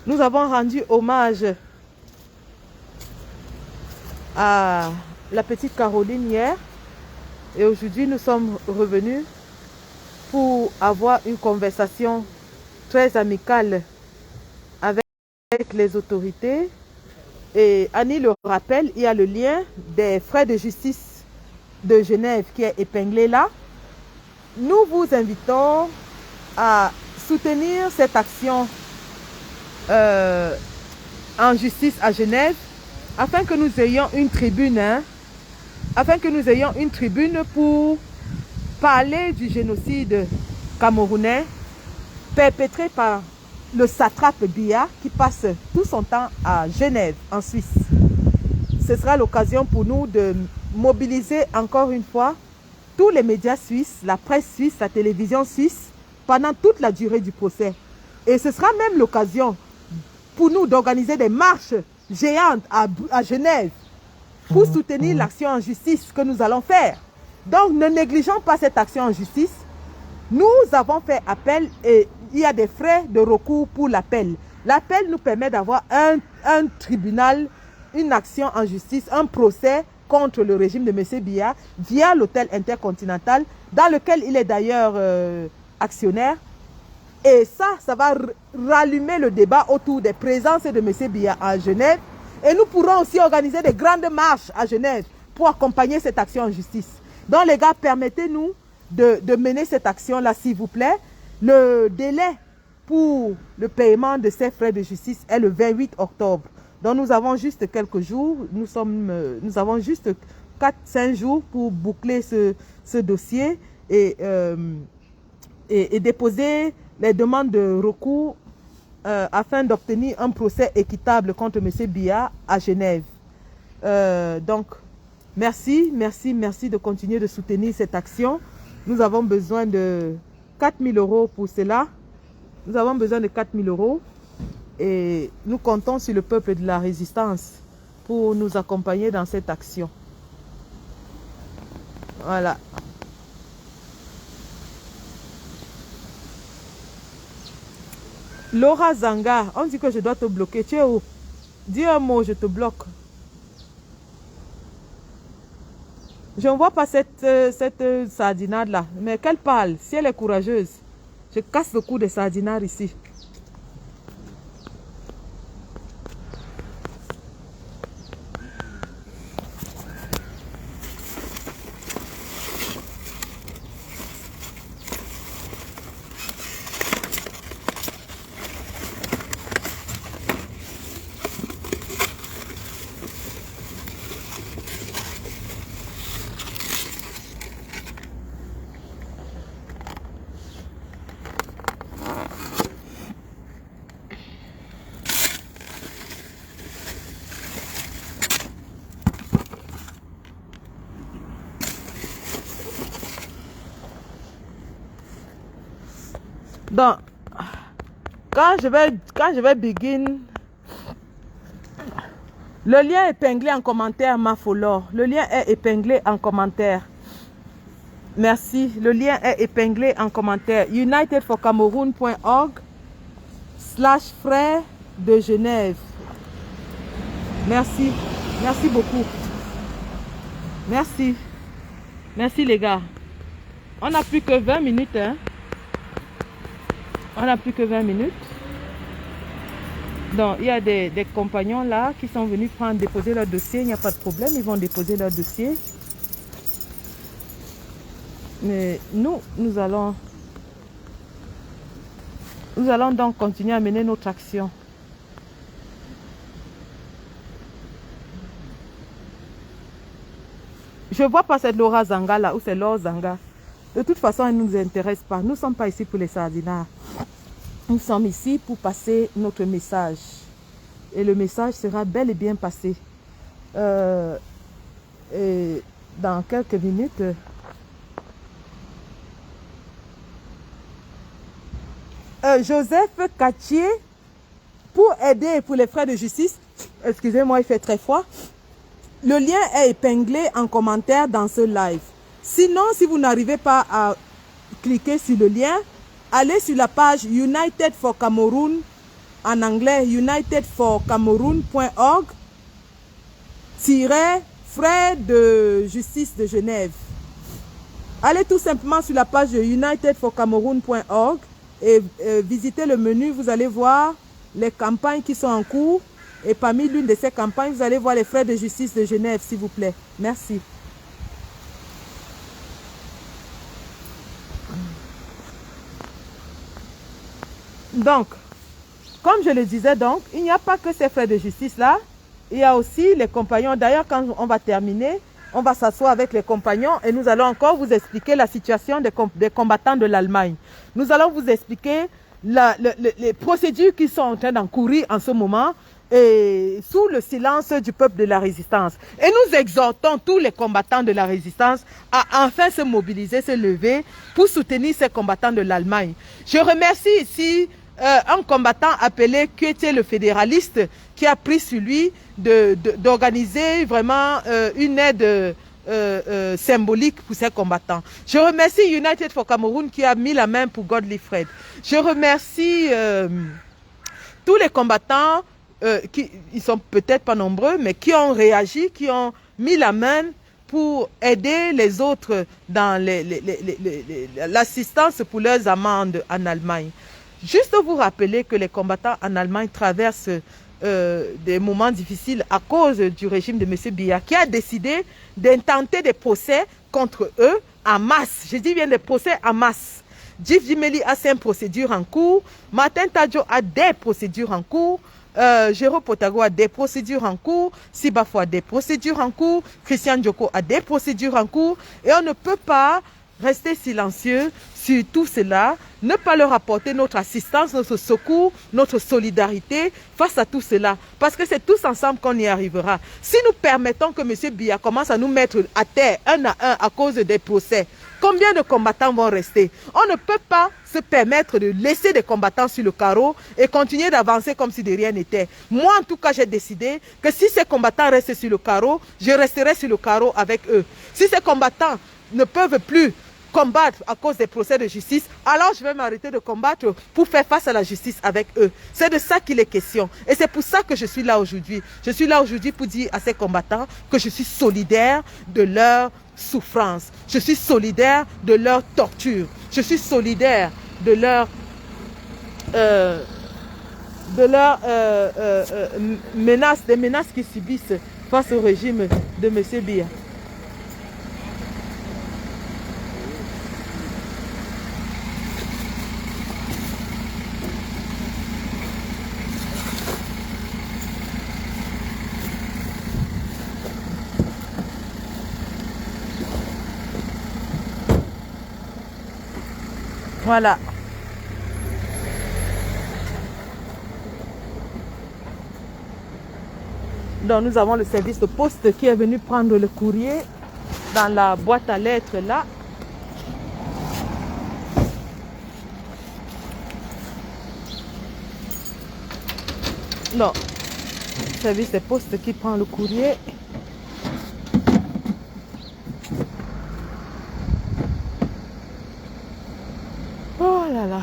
Nous avons rendu hommage à la petite Caroline hier. Et aujourd'hui, nous sommes revenus pour avoir une conversation très amicale avec les autorités. Et Annie le rappelle, il y a le lien des frais de justice de Genève qui est épinglé là. Nous vous invitons à soutenir cette action en justice à Genève afin que nous ayons une tribune, pour parler du génocide camerounais perpétré par le satrape Biya qui passe tout son temps à Genève, en Suisse. Ce sera l'occasion pour nous de mobiliser encore une fois tous les médias suisses, la presse suisse, la télévision suisse, pendant toute la durée du procès. Et ce sera même l'occasion pour nous d'organiser des marches géantes à Genève pour soutenir l'action en justice que nous allons faire. Donc ne négligeons pas cette action en justice. Nous avons fait appel et il y a des frais de recours pour l'appel. L'appel nous permet d'avoir un tribunal, une action en justice, un procès contre le régime de M. Biya via l'hôtel Intercontinental, dans lequel il est d'ailleurs actionnaire. Et ça va rallumer le débat autour des présences de M. Biya à Genève. Et nous pourrons aussi organiser des grandes marches à Genève pour accompagner cette action en justice. Donc les gars, permettez-nous de mener cette action-là, s'il vous plaît. Le délai pour le paiement de ces frais de justice est le 28 octobre. Donc nous avons juste quelques jours, nous avons juste 4-5 jours pour boucler ce dossier et déposer les demandes de recours afin d'obtenir un procès équitable contre M. Biya à Genève. Donc, merci de continuer de soutenir cette action. Nous avons besoin de 4 000 € pour cela. Nous avons besoin de 4 000 € et nous comptons sur le peuple de la résistance pour nous accompagner dans cette action. Voilà. Laura Zanga, on dit que je dois te bloquer. Tu es où? Dis un mot, je te bloque. Je ne vois pas cette sardinade là. Mais qu'elle parle, si elle est courageuse. Je casse le cou des sardinades ici. Donc, quand je vais begin, le lien est épinglé en commentaire, ma follow. Le lien est épinglé en commentaire. Merci. Le lien est épinglé en commentaire. unitedforcameroon.org/frères de Genève. Merci. Merci beaucoup. Merci. Merci les gars. On n'a plus que 20 minutes, hein. On n'a plus que 20 minutes. Donc, il y a des compagnons là qui sont venus déposer leur dossier. Il n'y a pas de problème, ils vont déposer leur dossier. Mais nous allons donc continuer à mener notre action. Je ne vois pas cette Laura Zanga là, ou c'est Laura Zanga. De toute façon, elle ne nous intéresse pas. Nous ne sommes pas ici pour les sardinards. Nous sommes ici pour passer notre message. Et le message sera bel et bien passé. Et dans quelques minutes, Joseph Catier, pour aider pour les frais de justice, excusez-moi, il fait très froid. Le lien est épinglé en commentaire dans ce live. Sinon, si vous n'arrivez pas à cliquer sur le lien, allez sur la page United for Cameroon, en anglais, unitedforcameroon.org frais de justice de Genève. Allez tout simplement sur la page unitedforcameroon.org et visitez le menu. Vous allez voir les campagnes qui sont en cours. Et parmi l'une de ces campagnes, vous allez voir les frais de justice de Genève, s'il vous plaît. Merci. Donc, comme je le disais donc, il n'y a pas que ces frais de justice là. Il y a aussi les compagnons. D'ailleurs, quand on va terminer, on va s'asseoir avec les compagnons et nous allons encore vous expliquer la situation des combattants de l'Allemagne. Nous allons vous expliquer les procédures qui sont en train d'encourir en ce moment et sous le silence du peuple de la résistance. Et nous exhortons tous les combattants de la résistance à enfin se mobiliser, se lever pour soutenir ces combattants de l'Allemagne. Je remercie ici un combattant appelé qui était le fédéraliste qui a pris sur lui d'organiser vraiment une aide symbolique pour ces combattants. Je remercie United for Cameroon qui a mis la main pour Godly Fred. Je remercie tous les combattants ils sont peut-être pas nombreux, mais qui ont réagi, qui ont mis la main pour aider les autres dans l'assistance pour leurs amendes en Allemagne. Juste vous rappeler que les combattants en Allemagne traversent des moments difficiles à cause du régime de M. Biya, qui a décidé d'intenter des procès contre eux en masse. Je dis bien des procès en masse. Djif Djimeli a 5 procédures en cours. Martin Tadjo a des procédures en cours. Jérôme Potago a des procédures en cours. Sibafo a des procédures en cours. Christian Djoko a des procédures en cours. Et on ne peut pas rester silencieux sur tout cela, ne pas leur apporter notre assistance, notre secours, notre solidarité face à tout cela. Parce que c'est tous ensemble qu'on y arrivera. Si nous permettons que M. Biya commence à nous mettre à terre un à cause des procès, combien de combattants vont rester? On ne peut pas se permettre de laisser des combattants sur le carreau et continuer d'avancer comme si de rien n'était. Moi, en tout cas, j'ai décidé que si ces combattants restent sur le carreau, je resterai sur le carreau avec eux. Si ces combattants ne peuvent plus combattre à cause des procès de justice, alors je vais m'arrêter de combattre pour faire face à la justice avec eux. C'est de ça qu'il est question. Et c'est pour ça que je suis là aujourd'hui. Je suis là aujourd'hui pour dire à ces combattants que je suis solidaire de leur souffrance. Je suis solidaire de leur torture. Je suis solidaire de leur menaces, des menaces qu'ils subissent face au régime de M. Biya. Voilà. Donc nous avons le service de poste qui est venu prendre le courrier dans la boîte à lettres là. Non, service de poste qui prend le courrier. Oh là là.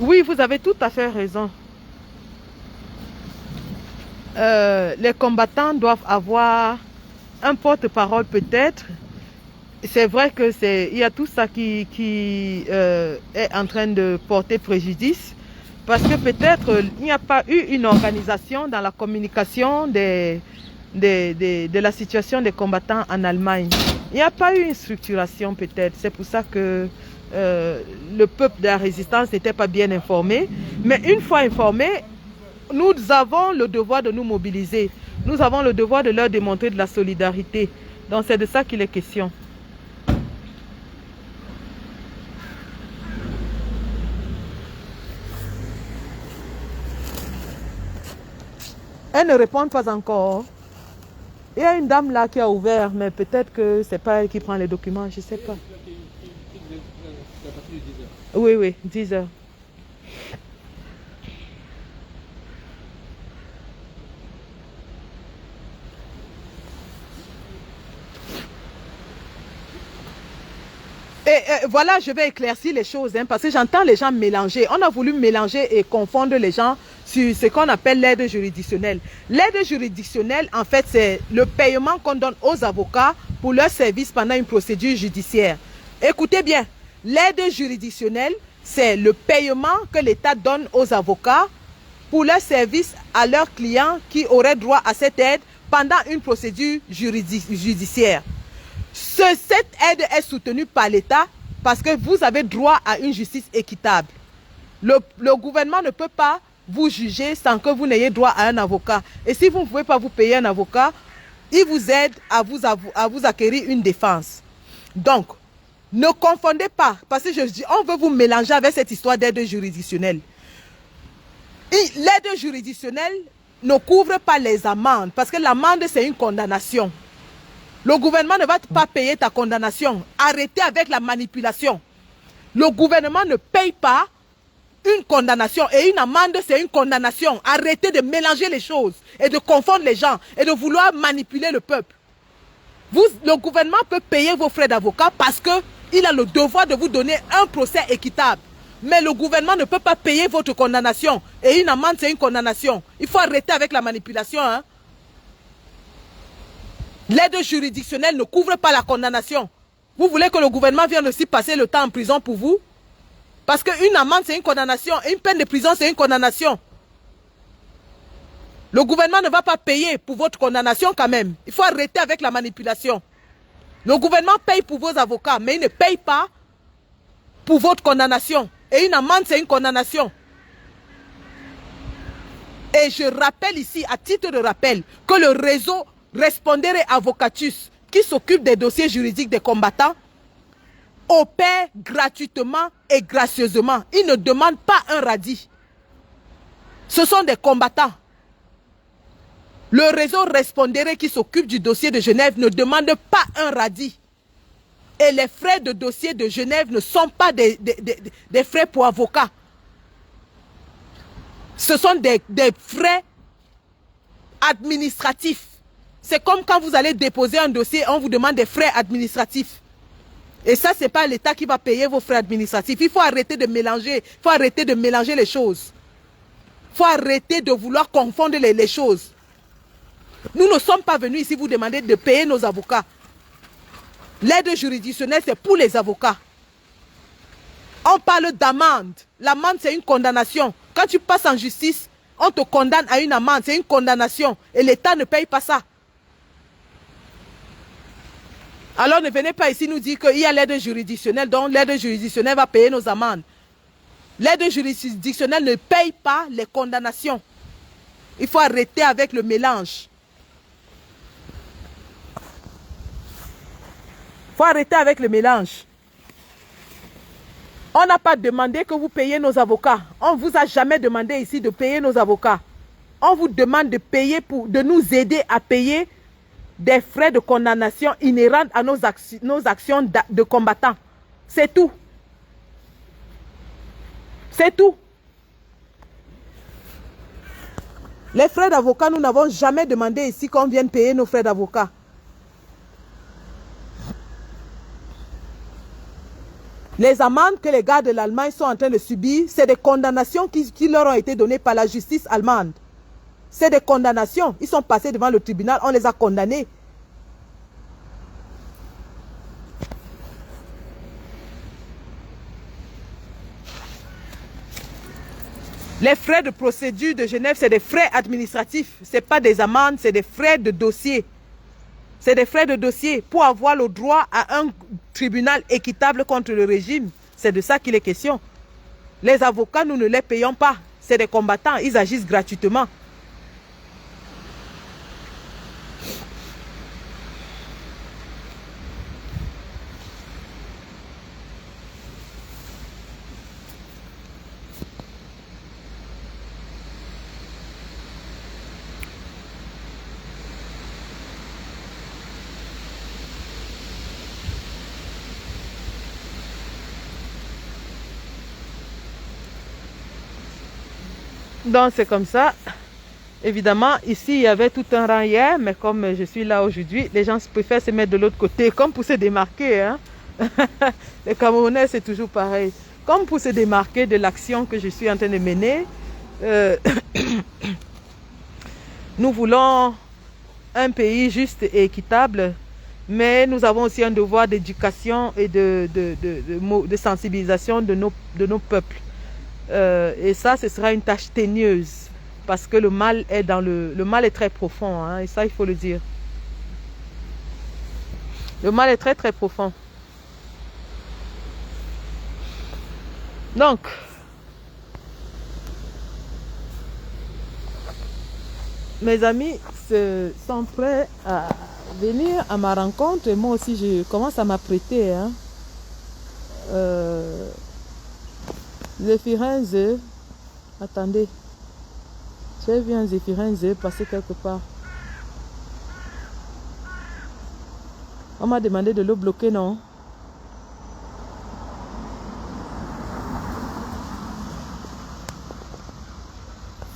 Oui, vous avez tout à fait raison. Les combattants doivent avoir un porte-parole peut-être. C'est vrai que il y a tout ça qui est en train de porter préjudice parce que peut-être il n'y a pas eu une organisation dans la communication de la situation des combattants en Allemagne. Il n'y a pas eu une structuration peut-être. C'est pour ça que le peuple de la résistance n'était pas bien informé. Mais une fois informé, nous avons le devoir de nous mobiliser. Nous avons le devoir de leur démontrer de la solidarité. Donc c'est de ça qu'il est question. Elle ne répond pas encore. Il y a une dame là qui a ouvert, mais peut-être que c'est pas elle qui prend les documents, je ne sais pas. Oui, oui, 10 heures. Et voilà, je vais éclaircir les choses, hein, parce que j'entends les gens mélanger. On a voulu mélanger et confondre les gens sur ce qu'on appelle l'aide juridictionnelle. L'aide juridictionnelle, en fait, c'est le paiement qu'on donne aux avocats pour leur service pendant une procédure judiciaire. Écoutez bien, l'aide juridictionnelle, c'est le paiement que l'État donne aux avocats pour leur service à leurs clients qui auraient droit à cette aide pendant une procédure judiciaire. Cette aide est soutenue par l'État parce que vous avez droit à une justice équitable. Le gouvernement ne peut pas vous juger sans que vous n'ayez droit à un avocat. Et si vous ne pouvez pas vous payer un avocat, il vous aide à vous acquérir une défense. Donc, ne confondez pas, parce que je dis, on veut vous mélanger avec cette histoire d'aide juridictionnelle. L'aide juridictionnelle ne couvre pas les amendes, parce que l'amende, c'est une condamnation. Le gouvernement ne va pas payer ta condamnation. Arrêtez avec la manipulation. Le gouvernement ne paye pas une condamnation et une amende, c'est une condamnation. Arrêtez de mélanger les choses et de confondre les gens et de vouloir manipuler le peuple. Le gouvernement peut payer vos frais d'avocat parce qu'il a le devoir de vous donner un procès équitable. Mais le gouvernement ne peut pas payer votre condamnation et une amende, c'est une condamnation. Il faut arrêter avec la manipulation, hein. L'aide juridictionnelle ne couvre pas la condamnation. Vous voulez que le gouvernement vienne aussi passer le temps en prison pour vous? Parce qu'une amende, c'est une condamnation. Et une peine de prison, c'est une condamnation. Le gouvernement ne va pas payer pour votre condamnation quand même. Il faut arrêter avec la manipulation. Le gouvernement paye pour vos avocats, mais il ne paye pas pour votre condamnation. Et une amende, c'est une condamnation. Et je rappelle ici, à titre de rappel, que le réseau Respondere Avocatus, qui s'occupe des dossiers juridiques des combattants, opère gratuitement et gracieusement. Ils ne demandent pas un radis. Ce sont des combattants. Le réseau Respondere qui s'occupe du dossier de Genève ne demande pas un radis. Et les frais de dossier de Genève ne sont pas des frais pour avocats. Ce sont des frais administratifs. C'est comme quand vous allez déposer un dossier, on vous demande des frais administratifs. Et ça, ce n'est pas l'État qui va payer vos frais administratifs. Il faut arrêter de mélanger, les choses. Il faut arrêter de vouloir confondre les choses. Nous ne sommes pas venus ici vous demander de payer nos avocats. L'aide juridictionnelle, c'est pour les avocats. On parle d'amende. L'amende, c'est une condamnation. Quand tu passes en justice, on te condamne à une amende. C'est une condamnation. Et l'État ne paye pas ça. Alors ne venez pas ici nous dire qu'il y a l'aide juridictionnelle, donc l'aide juridictionnelle va payer nos amendes. L'aide juridictionnelle ne paye pas les condamnations. Il faut arrêter avec le mélange. Il faut arrêter avec le mélange. On n'a pas demandé que vous payiez nos avocats. On ne vous a jamais demandé ici de payer nos avocats. On vous demande de payer de nous aider à payer des frais de condamnation inhérents à nos actions de combattants. C'est tout. C'est tout. Les frais d'avocat, nous n'avons jamais demandé ici qu'on vienne payer nos frais d'avocat. Les amendes que les gars de l'Allemagne sont en train de subir, c'est des condamnations qui leur ont été données par la justice allemande. C'est des condamnations. Ils sont passés devant le tribunal, on les a condamnés. Les frais de procédure de Genève, c'est des frais administratifs. Ce n'est pas des amendes, c'est des frais de dossier. C'est des frais de dossier pour avoir le droit à un tribunal équitable contre le régime. C'est de ça qu'il est question. Les avocats, nous ne les payons pas. C'est des combattants, ils agissent gratuitement. Donc c'est comme ça. Évidemment, ici, il y avait tout un rang hier, mais comme je suis là aujourd'hui, les gens préfèrent se mettre de l'autre côté, comme pour se démarquer. Hein? Les Camerounais, c'est toujours pareil. Comme pour se démarquer de l'action que je suis en train de mener, nous voulons un pays juste et équitable, mais nous avons aussi un devoir d'éducation et de sensibilisation de nos peuples. Et ça, ce sera une tâche ténieuse parce que le mal est le mal est très profond, hein, et ça, il faut le dire. Le mal est très très profond. Donc, mes amis sont prêts à venir à ma rencontre et moi aussi, je commence à m'apprêter. Hein. Zéphirin Z. Attendez. J'ai vu un Zéphirin Z passer quelque part. On m'a demandé de le bloquer, non?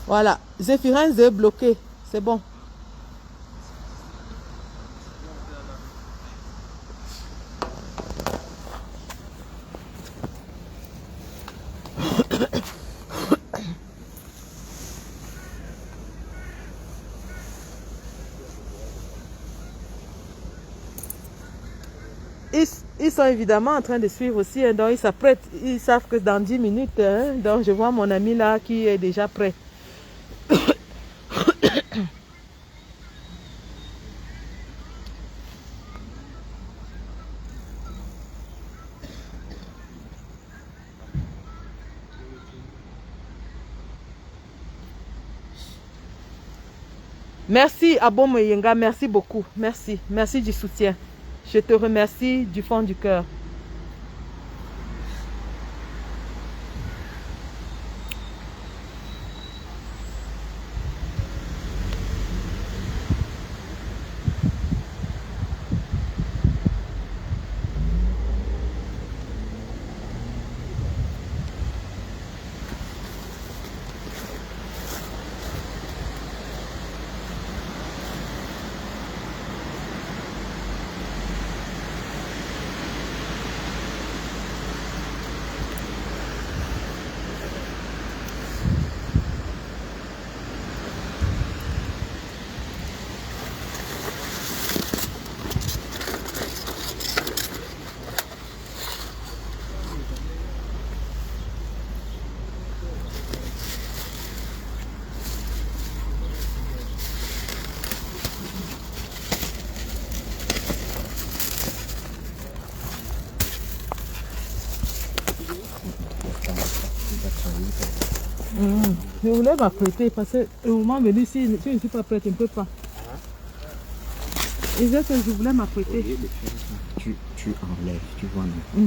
Voilà. Zéphirin Z bloqué. C'est bon. Ils sont évidemment en train de suivre aussi, hein, donc ils s'apprêtent, ils savent que dans 10 minutes, hein, donc je vois mon ami là qui est déjà prêt. Merci Abo Moyenga, merci beaucoup, merci, merci du soutien. Je te remercie du fond du cœur. Je voulais m'apprêter parce que au moment venu, si je ne suis pas prête, je ne peux pas. Et que je voulais m'apprêter. Tu enlèves, tu vois, non? Tu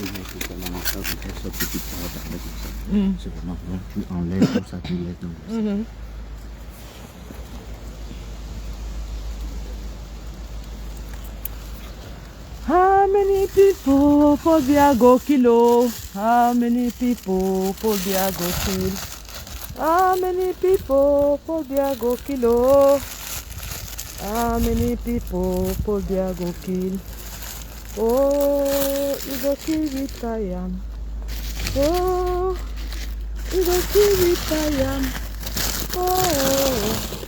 enlèves tout ça, là, ça, ce petit part avec ça. C'est vraiment, non, tu enlèves tout ça, tu laisses dans ça. How many people for their go kilo? How many people for their go kill? How many people for their go kilo? How many people for their go kill? Oh, you go kill with I am. Oh, you go kill with I am. Oh.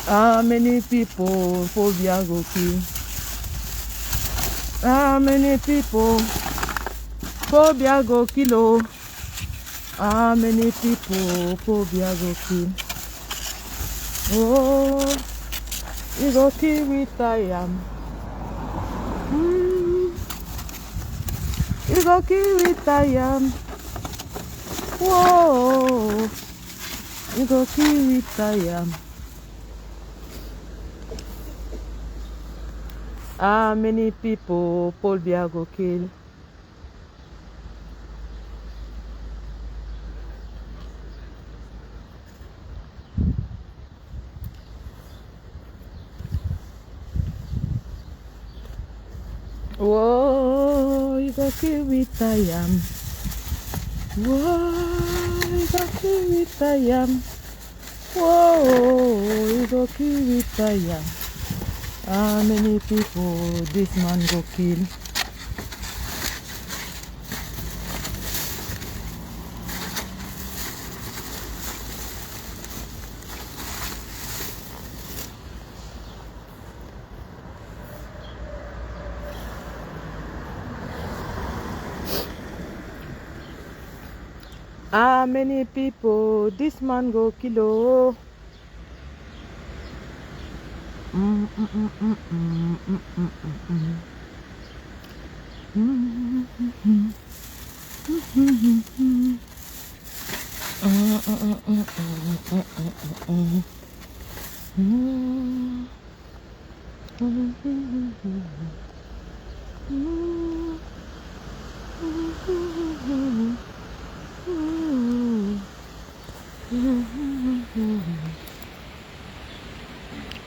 How many people for Biagoki? How many people for Biagokilo? How many people for Biagoki? Oh, you go kill with I am. You go kill with I am. Whoa, you go kill with I am. How many people Paul Biago kill? Whoa, you go kill with I am. Whoa, you go kill with I am. Whoa, you go kill with I am. How many people this man go kill? How many people this man go kill? Oh?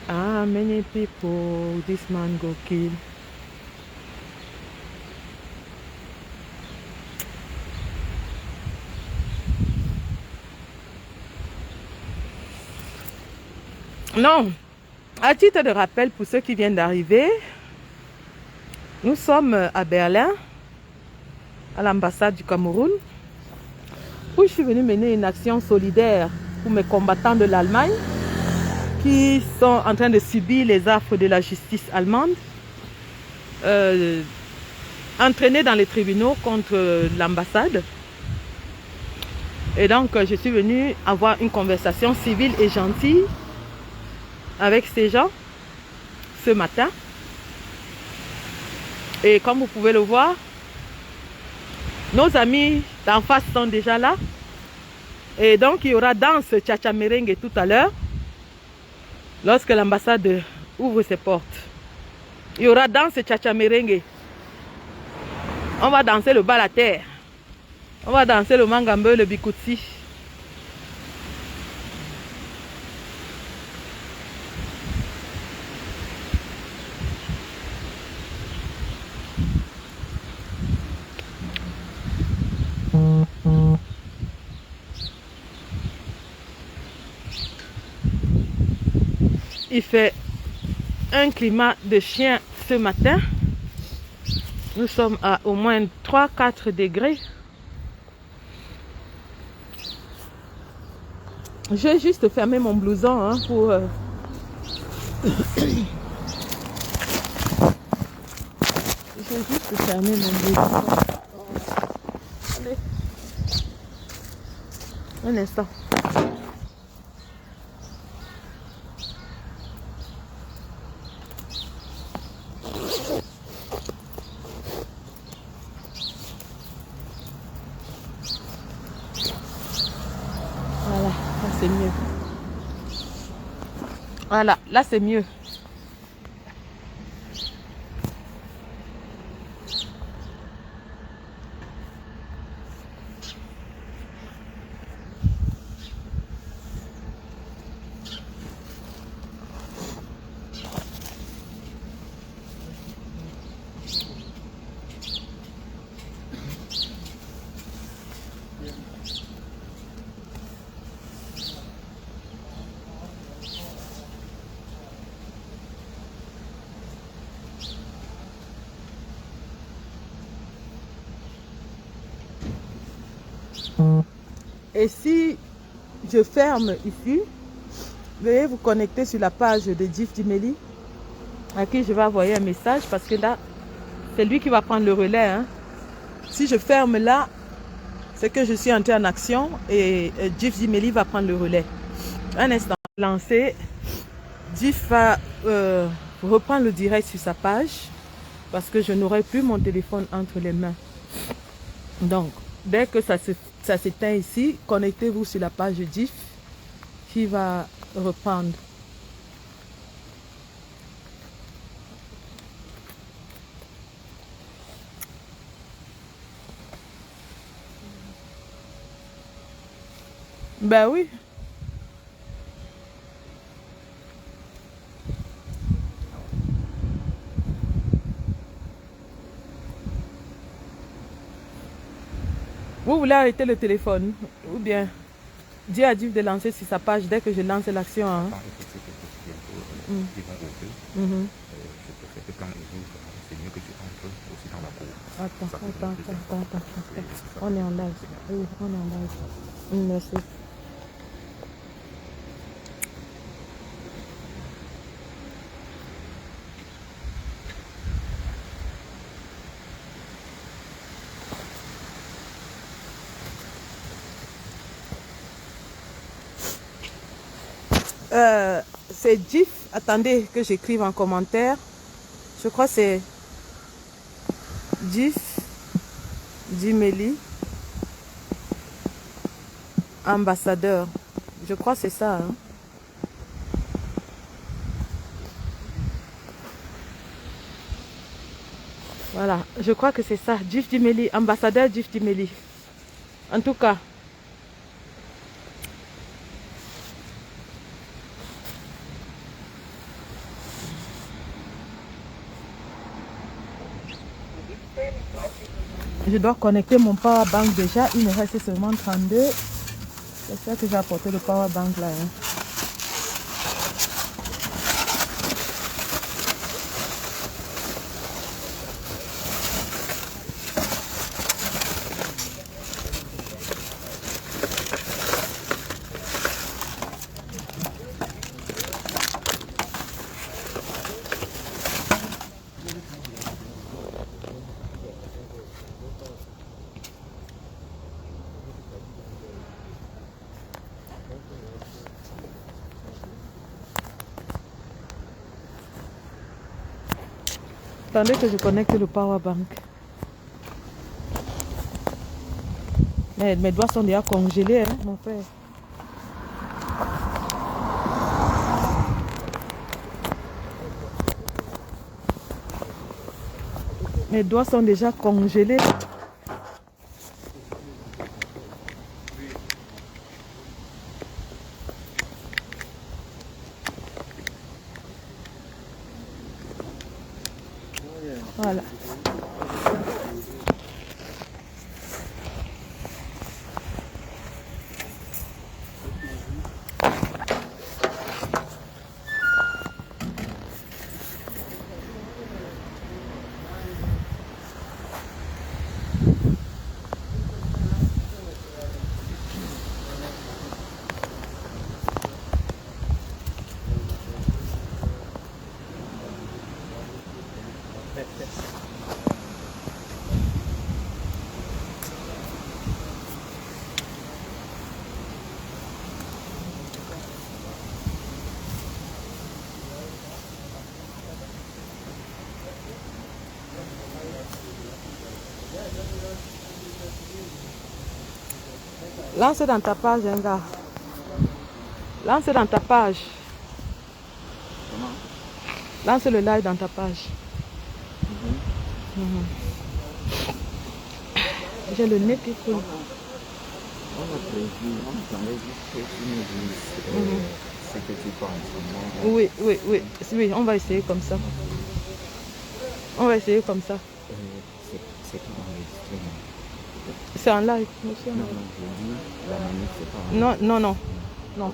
How many people this man go kill? Non, à titre de rappel pour ceux qui viennent d'arriver, nous sommes à Berlin, à l'ambassade du Cameroun, où je suis venue mener une action solidaire pour mes combattants de l'Allemagne qui sont en train de subir les affres de la justice allemande, entraînés dans les tribunaux contre l'ambassade. Et donc, je suis venue avoir une conversation civile et gentille avec ces gens ce matin. Et comme vous pouvez le voir, nos amis d'en face sont déjà là. Et donc, il y aura danse cha-cha merengue tout à l'heure, lorsque l'ambassade ouvre ses portes. Il y aura danse cha-cha merengue. On va danser le bal à terre. On va danser le mangambe, le bikutsi. Il fait un climat de chien ce matin. Nous sommes à au moins 3-4 degrés. J'ai juste fermé mon blouson hein, pour... J'ai juste fermé mon blouson. Allez. Un instant. Voilà, là c'est mieux. Voilà, là c'est mieux. Et si je ferme ici, veuillez vous connecter sur la page de Jif Dimeli à qui je vais envoyer un message parce que là, c'est lui qui va prendre le relais. Hein. Si je ferme là, c'est que je suis entrée en action et Jif Dimeli va prendre le relais. Un instant, lancé. Jif va reprendre le direct sur sa page parce que je n'aurai plus mon téléphone entre les mains. Donc, dès que ça s'éteint ici, connectez-vous sur la page de Jif qui va reprendre. Ben oui. Vous voulez arrêter le téléphone ou bien dis à Jif de lancer sur sa page dès que je lance l'action. Hein? Attends. On est en live. Oui, on est en live. Merci. C'est Jif. Attendez que j'écrive en commentaire. Je crois que c'est Jif Dimeli ambassadeur. Je crois que c'est ça. Hein? Voilà, je crois que c'est ça. Jif Dimeli, ambassadeur Jif Dimeli. En tout cas. Je dois connecter mon power bank déjà. Il me reste seulement 32. J'espère que j'ai apporté le power bank là. Hein. Attendez que je connecte le power bank. Mais mes doigts sont déjà congelés, hein, mon frère. Mes doigts sont déjà congelés. Voilà. Lance dans ta page, un gars. Lance dans ta page. Comment? Lance le live dans ta page. J'ai le nez qui coule. On a prévu, on attendait juste que tu nous dises ce que tu penses. Oui, oui, oui. Oui, on va essayer comme ça. On va essayer comme ça. C'est pas enregistré. C'est en live, monsieur. Non, non, je dis, la manif, c'est pas enregistré. Non, non, non. Non.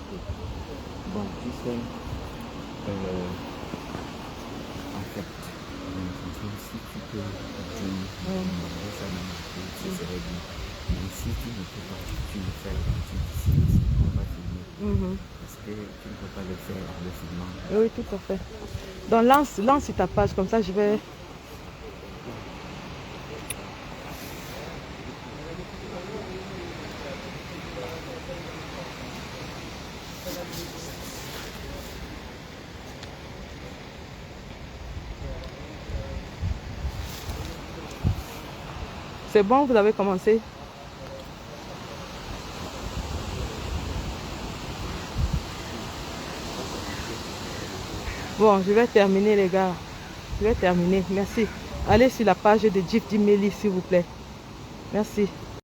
Bon, tu sais, en fait, si tu peux demander ça dans ma tête, ce serait bien. Mais si tu ne peux pas, tu le fais ici, on va filmer. Parce que tu ne peux pas le faire en le filmant. Oui, tout à fait. Donc lance sur ta page, comme ça je vais... C'est bon, vous avez commencé? Bon, je vais terminer les gars. Je vais terminer. Merci. Allez sur la page de Gift Meli, s'il vous plaît. Merci.